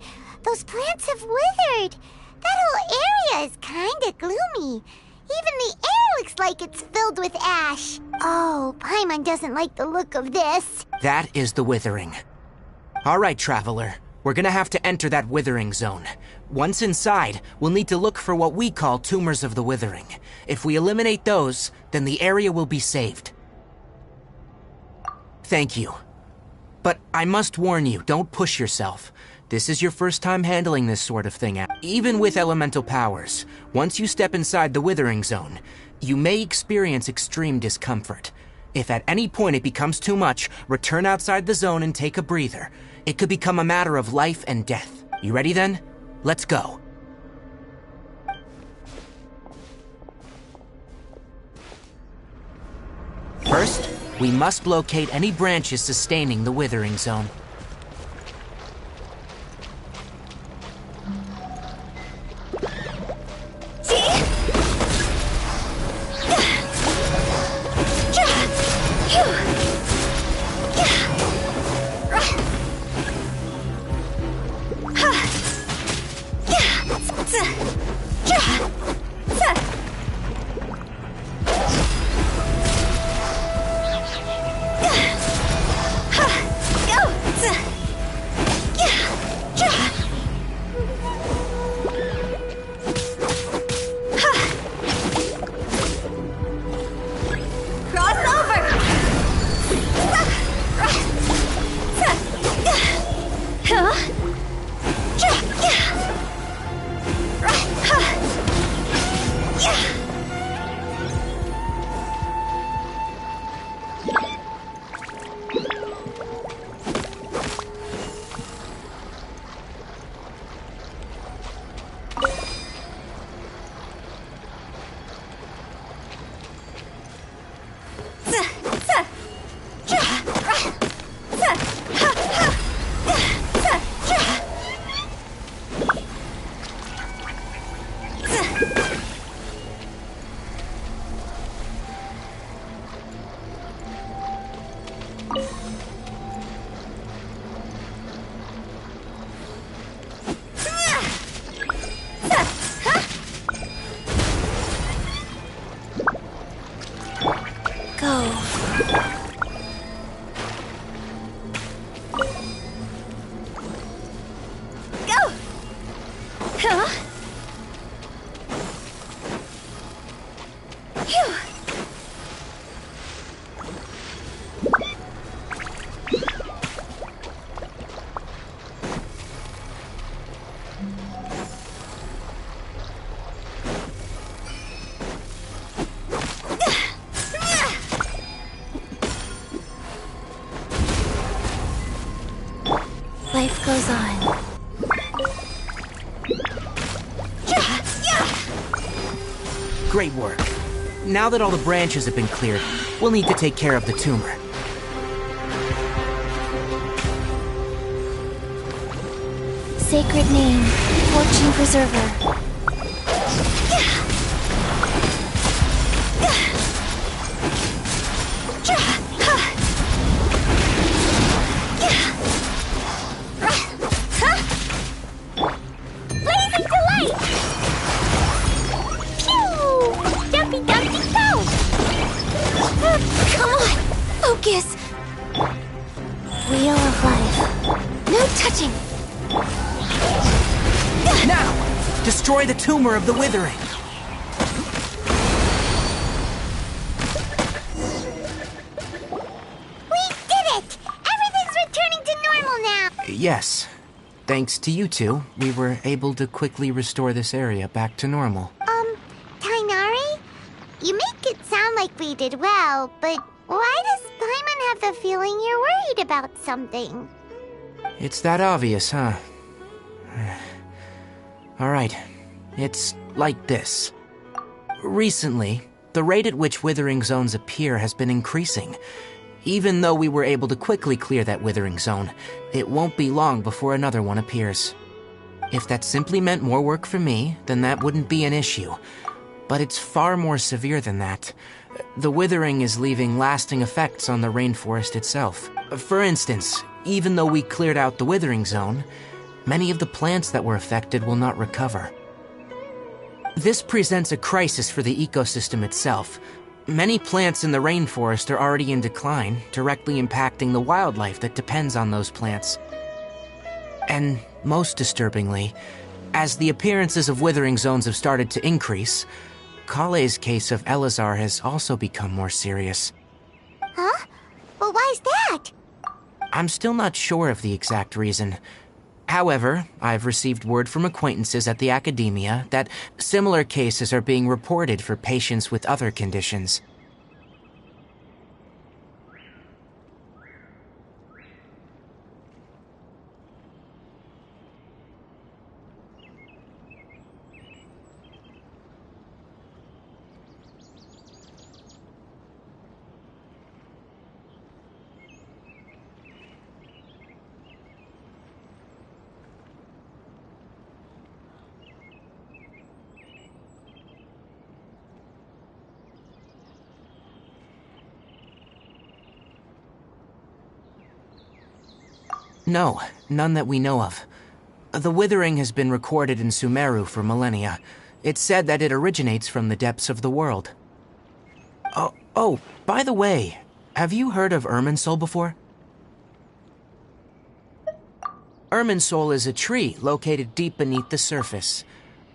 Those plants have withered! That whole area is kinda gloomy. Even the air looks like it's filled with ash. Oh, Paimon doesn't like the look of this. That is the Withering. All right, Traveler. We're gonna have to enter that Withering zone. Once inside, we'll need to look for what we call tumors of the Withering. If we eliminate those, then the area will be saved. Thank you. But I must warn you, don't push yourself. This is your first time handling this sort of thing. Even with elemental powers, once you step inside the Withering zone, you may experience extreme discomfort. If at any point it becomes too much, return outside the zone and take a breather. It could become a matter of life and death. You ready then? Let's go. First, we must locate any branches sustaining the Withering zone. Life goes on. Great work. Now that all the branches have been cleared, we'll need to take care of the tumor. Sacred name, Fortune Preserver. Focus! Wheel of life. No touching! Now! Destroy the tumor of the Withering! We did it! Everything's returning to normal now! Yes. Thanks to you two, we were able to quickly restore this area back to normal. Tainari? You make it sound like we did well, but why does Paimon have the feeling you're worried about something? It's that obvious, huh? Alright, it's like this. Recently, the rate at which Withering Zones appear has been increasing. Even though we were able to quickly clear that Withering Zone, it won't be long before another one appears. If that simply meant more work for me, then that wouldn't be an issue. But it's far more severe than that. The Withering is leaving lasting effects on the rainforest itself. For instance, even though we cleared out the Withering Zone, many of the plants that were affected will not recover. This presents a crisis for the ecosystem itself. Many plants in the rainforest are already in decline, directly impacting the wildlife that depends on those plants. And most disturbingly, as the appearances of withering zones have started to increase, Kale's case of Elazar has also become more serious. Huh? Well, why's that? I'm still not sure of the exact reason. However, I've received word from acquaintances at the academia that similar cases are being reported for patients with other conditions. No, none that we know of. The withering has been recorded in Sumeru for millennia. It's said that it originates from the depths of the world. Oh, by the way, have you heard of Irminsul before? Irminsul is a tree located deep beneath the surface.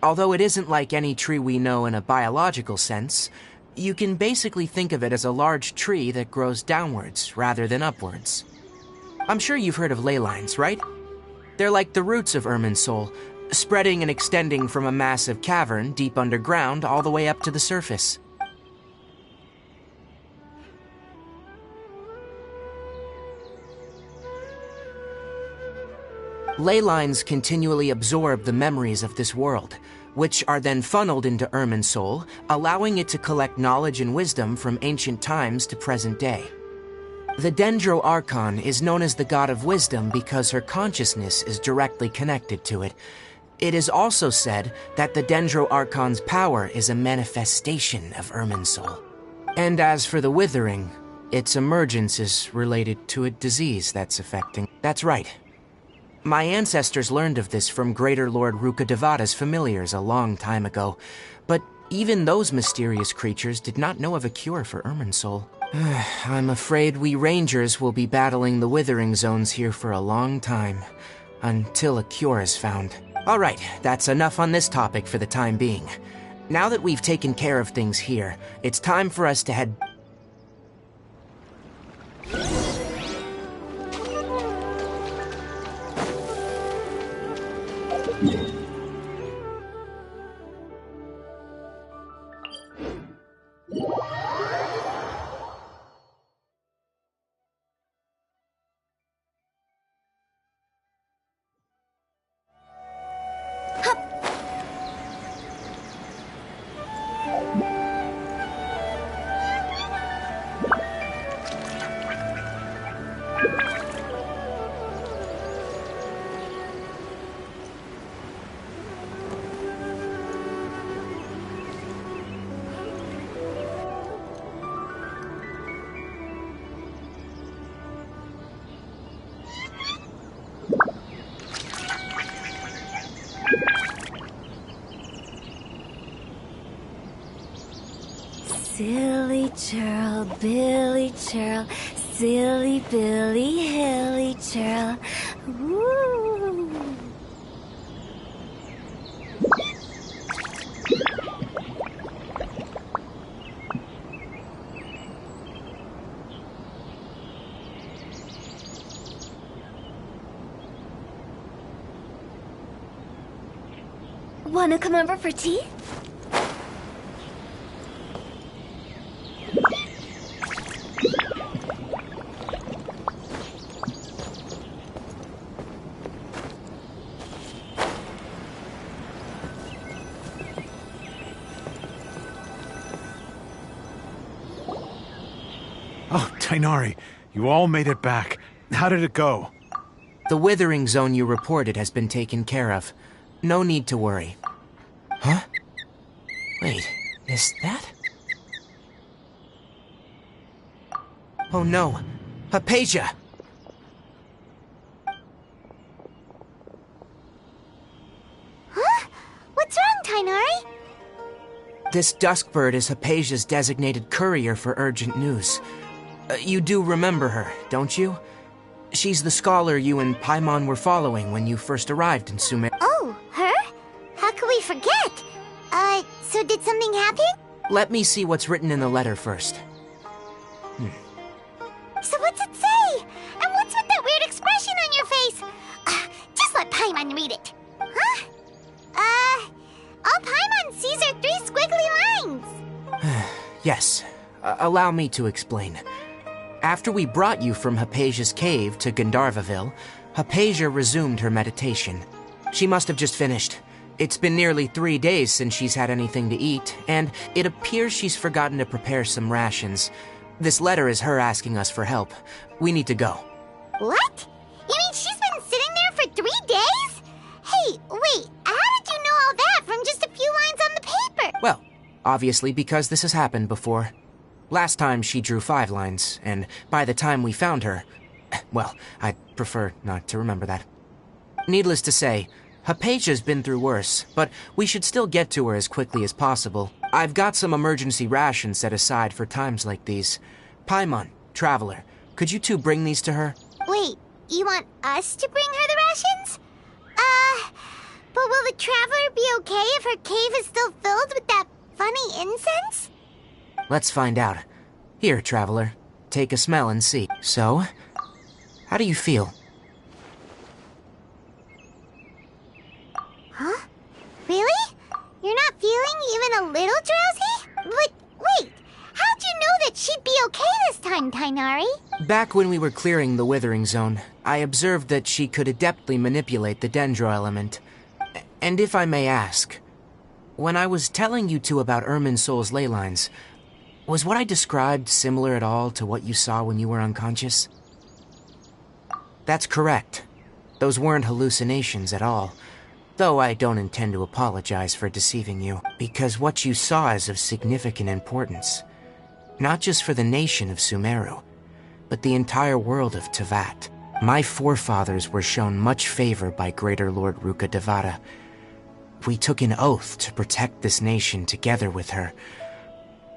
Although it isn't like any tree we know in a biological sense, you can basically think of it as a large tree that grows downwards rather than upwards. I'm sure you've heard of ley lines, right? They're like the roots of Irminsul, spreading and extending from a massive cavern deep underground all the way up to the surface. Ley lines continually absorb the memories of this world, which are then funneled into Irminsul, allowing it to collect knowledge and wisdom from ancient times to present day. The Dendro Archon is known as the god of wisdom because her consciousness is directly connected to it. It is also said that the Dendro Archon's power is a manifestation of Irminsul. And as for the withering, its emergence is related to a disease that's affecting... That's right. My ancestors learned of this from Greater Lord Rukkhadevata's familiars a long time ago, but even those mysterious creatures did not know of a cure for Irminsul. I'm afraid we rangers will be battling the withering zones here for a long time, until a cure is found. Alright, that's enough on this topic for the time being. Now that we've taken care of things here, it's time for us to head... Silly churl, Billy churl, silly Billy, hilly churl. Woo! Wanna come over for tea? Oh, Tainari, you all made it back. How did it go? The withering zone you reported has been taken care of. No need to worry. Huh? Wait, is that... Oh no, Hypatia! Huh? What's wrong, Tainari? This Duskbird is Hypatia's designated courier for urgent news. You do remember her, don't you? She's the scholar you and Paimon were following when you first arrived in Sumer. Oh, her? How could we forget? So did something happen? Let me see what's written in the letter first. So what's it say? And what's with that weird expression on your face? Just let Paimon read it. Huh? All Paimon sees are 3 squiggly lines. Yes, allow me to explain. After we brought you from Hypatia's cave to Gandharvaville, Hypatia resumed her meditation. She must have just finished. It's been nearly 3 days since she's had anything to eat, and it appears she's forgotten to prepare some rations. This letter is her asking us for help. We need to go. What? You mean she's been sitting there for 3 days? Hey, wait, how did you know all that from just a few lines on the paper? Well, obviously because this has happened before. Last time she drew 5 lines, and by the time we found her... Well, I'd prefer not to remember that. Needless to say, Hypatia's been through worse, but we should still get to her as quickly as possible. I've got some emergency rations set aside for times like these. Paimon, Traveler, could you two bring these to her? Wait, you want us to bring her the rations? But will the Traveler be okay if her cave is still filled with that funny incense? Let's find out. Here, Traveler, take a smell and see. So, how do you feel? Huh? Really? You're not feeling even a little drowsy? But wait, how'd you know that she'd be okay this time, Tainari? Back when we were clearing the Withering Zone, I observed that she could adeptly manipulate the Dendro element. And if I may ask, when I was telling you two about Irminsul's ley lines, was what I described similar at all to what you saw when you were unconscious? That's correct. Those weren't hallucinations at all. Though I don't intend to apologize for deceiving you, because what you saw is of significant importance. Not just for the nation of Sumeru, but the entire world of Teyvat. My forefathers were shown much favor by Greater Lord Ruka Devata. We took an oath to protect this nation together with her.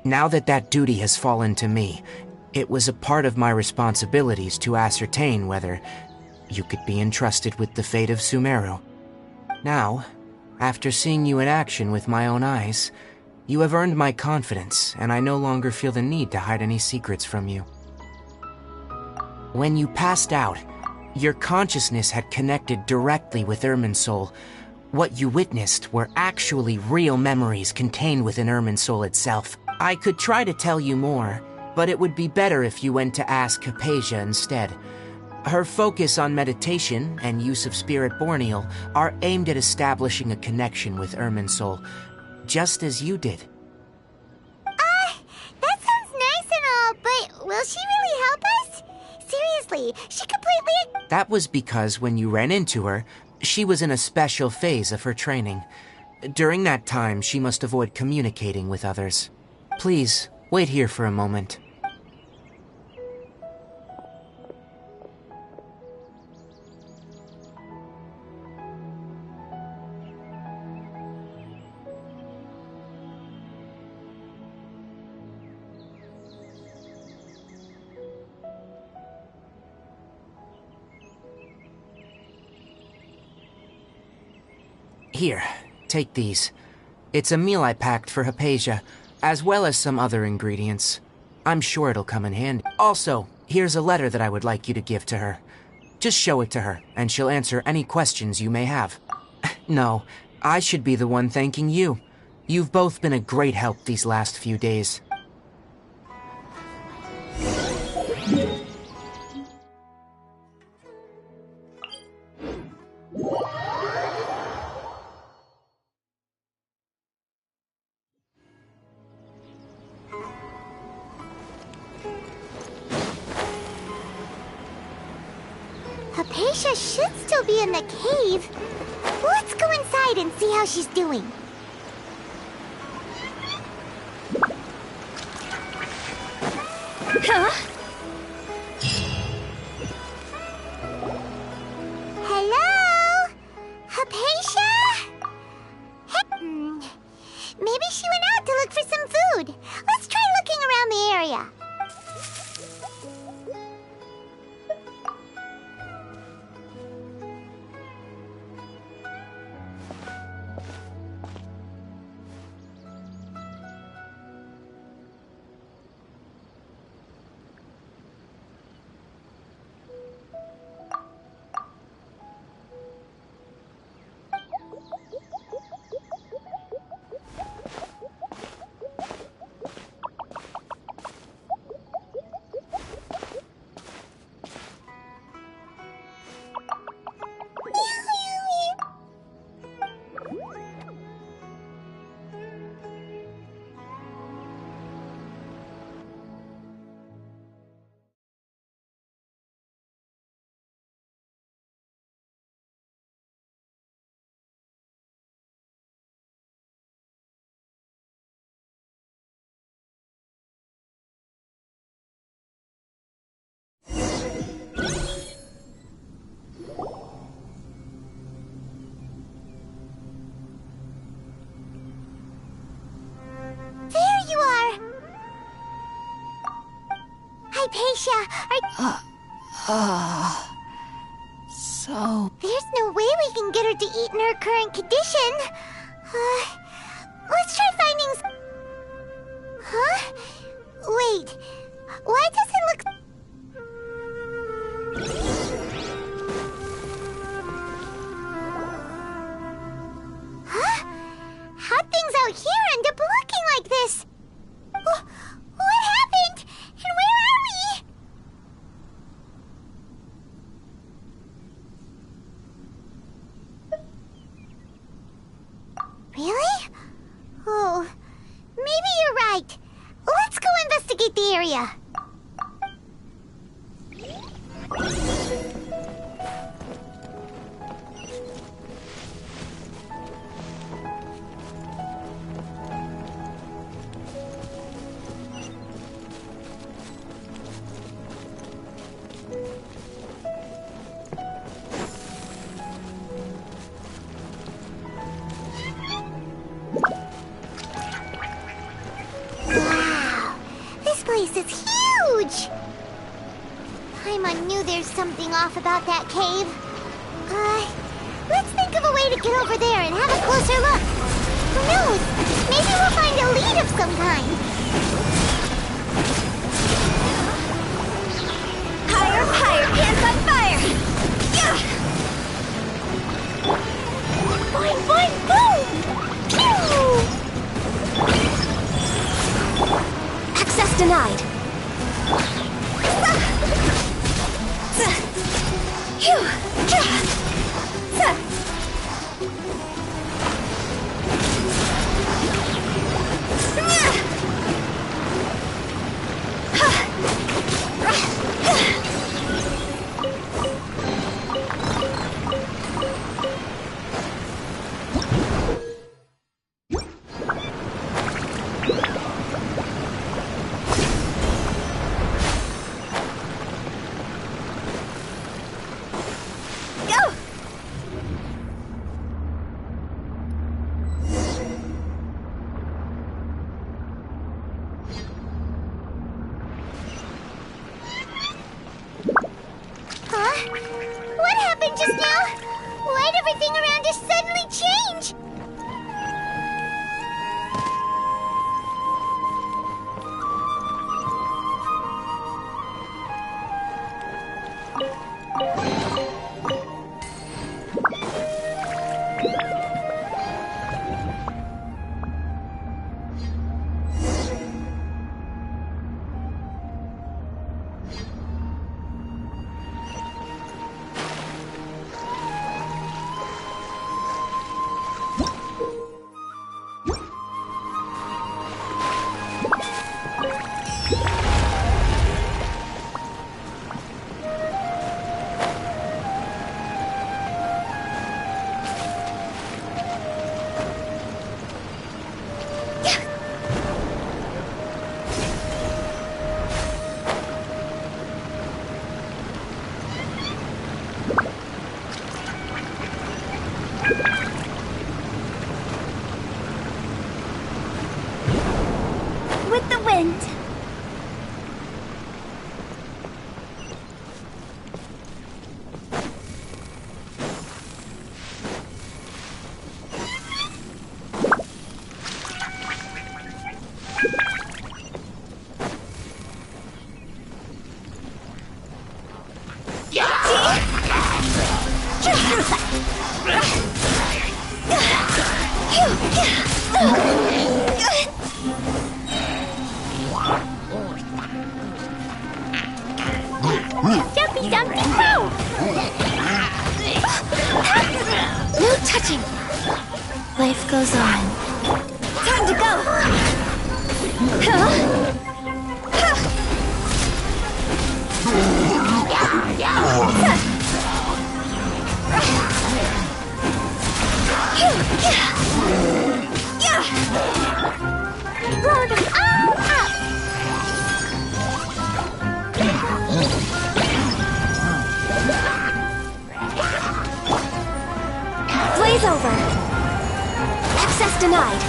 Now that that duty has fallen to me, it was a part of my responsibilities to ascertain whether you could be entrusted with the fate of Sumeru. Now, after seeing you in action with my own eyes, you have earned my confidence, and I no longer feel the need to hide any secrets from you. When you passed out, your consciousness had connected directly with Irminsul. What you witnessed were actually real memories contained within Irminsul itself. I could try to tell you more, but it would be better if you went to ask Hypatia instead. Her focus on meditation and use of Spirit Borneal are aimed at establishing a connection with Irminsul, just as you did. That sounds nice and all, but will she really help us? Seriously, she completely... That was because when you ran into her, she was in a special phase of her training. During that time, she must avoid communicating with others. Please, wait here for a moment. Here, take these. It's a meal I packed for Hypatia, as well as some other ingredients. I'm sure it'll come in handy. Also, here's a letter that I would like you to give to her. Just show it to her, and she'll answer any questions you may have. No, I should be the one thanking you. You've both been a great help these last few days. Hypatia should still be in the cave. Let's go inside and see how she's doing. Huh? Hello? Hypatia? Maybe she went out to look food. Let's try looking around the area. Hypatia, So... There's no way we can get her to eat in her current condition. Let's try finding... Huh? Wait, why does it look... Huh? How'd things out here end up looking like this? What happened? And where are we? Really? Oh, maybe you're right. Let's go investigate the area. This is huge! Paimon knew there's something off about that cave. Let's think of a way to get over there and have a closer look. Who knows? Maybe we'll find a lead of some kind. Higher, higher, pants on fire! Yeah! Boing, boing, boom! Pew! Access denied. What happened just now? Why'd everything around us suddenly change? end. Jumpy Dumpty Poo! No touching. Life goes on. Time to go. Blow them all up! Blaze over. Access denied.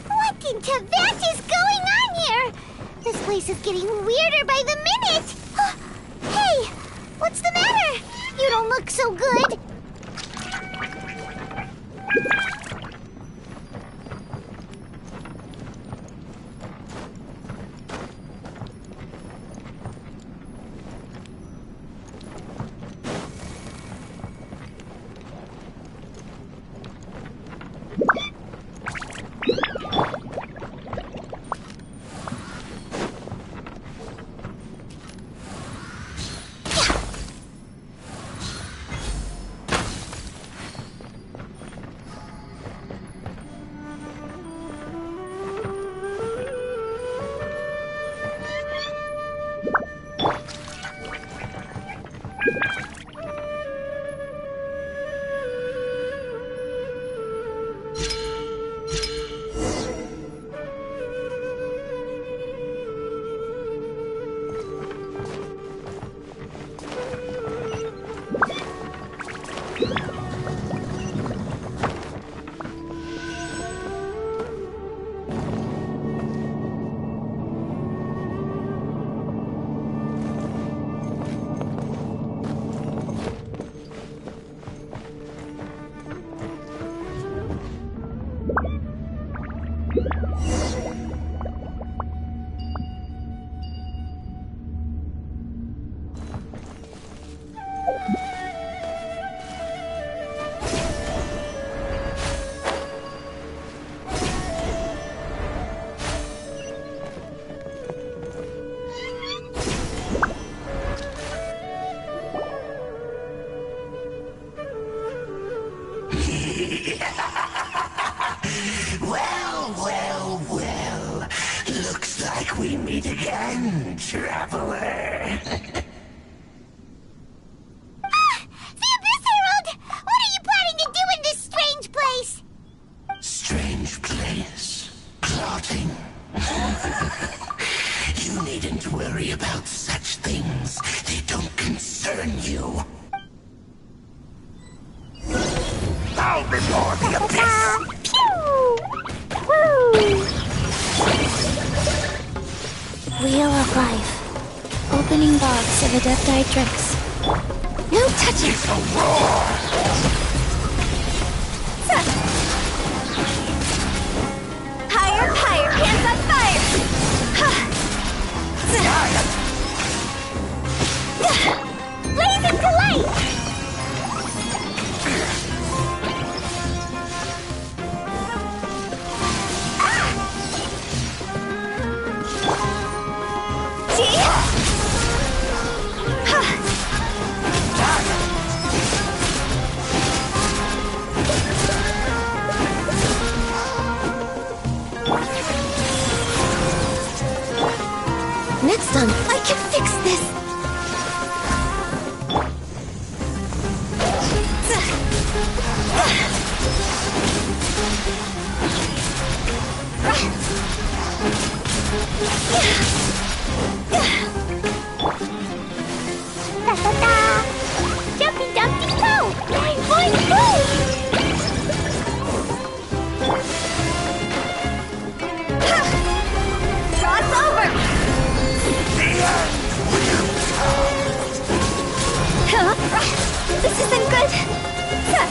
What in Tibet is going on here? This place is getting weirder by the minute. Hey, what's the matter? You don't look so good. Well, well, well. Looks like we meet again, traveler. The Abyss Herald! What are you planning to do in this strange place? Strange place. Plotting. You needn't worry about such things. They don't concern you. Bow before the abyss! Wheel of Life. Opening box of Adepti Tricks. No touching! It's a roar! Higher, higher, hands on fire! Blaze into light! Next time, I can fix this! Ta-ta-ta! Jumpy Dumpty Toe! Boing, boing, boing! Cross over! Huh? This isn't good! Huh?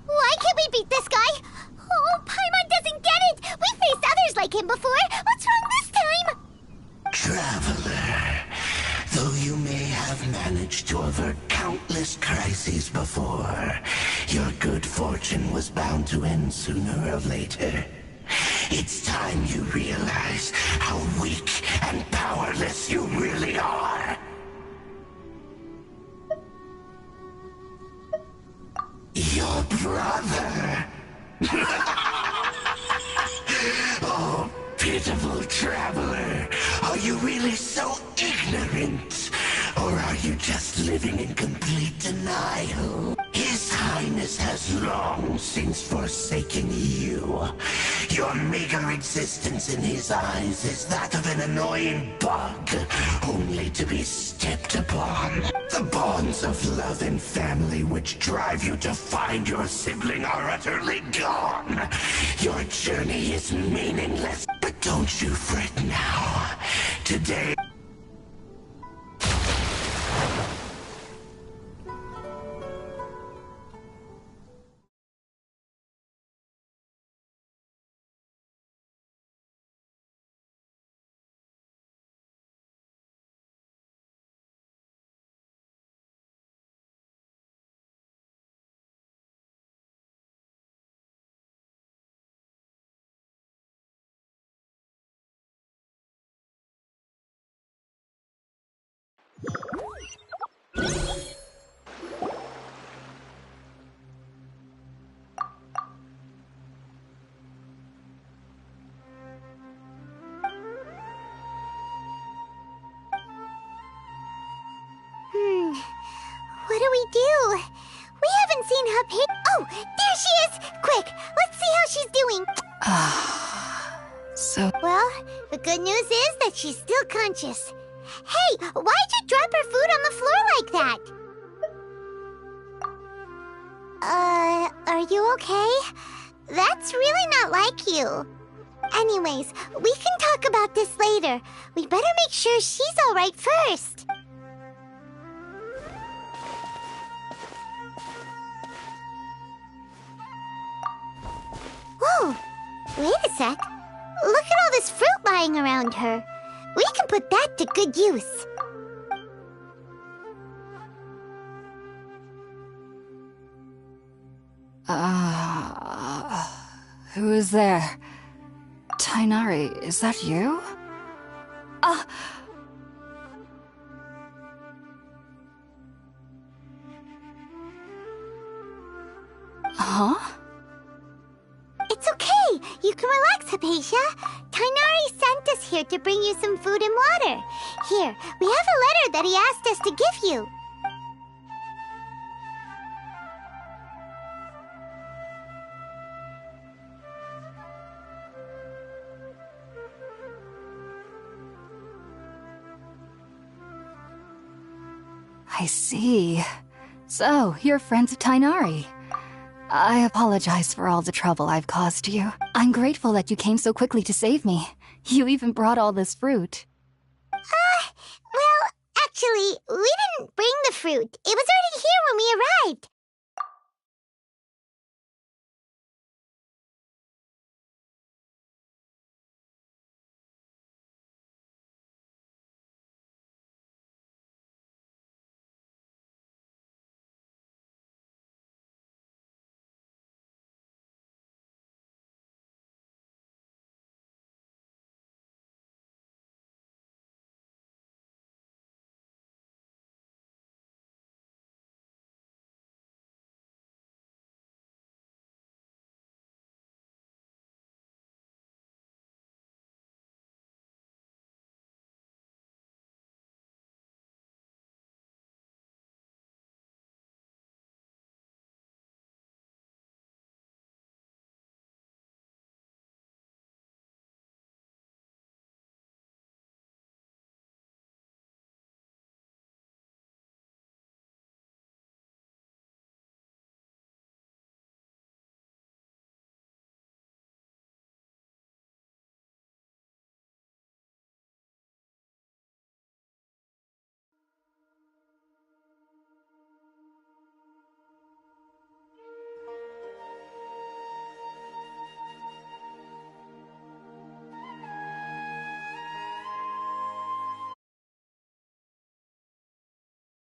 Why can't we beat this guy? Oh, Paimon doesn't get it! We faced others like him before! What's wrong this time? Traveler, though you may have managed to avert countless crises before, your good fortune was bound to end sooner or later. It's time you realize how weak and powerless you really are. Your brother. Oh, pitiful traveler. Are you really so ignorant? Or are you just living in complete denial? His Highness has long since forsaken you. Your meager existence in his eyes is that of an annoying bug, only to be stepped upon. The bonds of love and family which drive you to find your sibling are utterly gone. Your journey is meaningless, but don't you fret now. Today... What do we do? We haven't seen her pig. Oh, there she is! Quick, let's see how she's doing. So, Well, the good news is that she's still conscious. Hey, why'd you drop her food on the floor like that? Are you okay? That's really not like you. Anyways, we can talk about this later. We better make sure she's alright first. Whoa, wait a sec. Look at all this fruit lying around her. We can put that to good use. Who is there? Tainari, is that you? Huh? It's okay. You can relax, Hypatia. Tainari sent us here to bring you some food and water. Here, we have a letter that he asked us to give you. I see. So, you're friends of Tainari. I apologize for all the trouble I've caused you. I'm grateful that you came so quickly to save me. You even brought all this fruit. Well, actually, we didn't bring the fruit. It was already here when we arrived.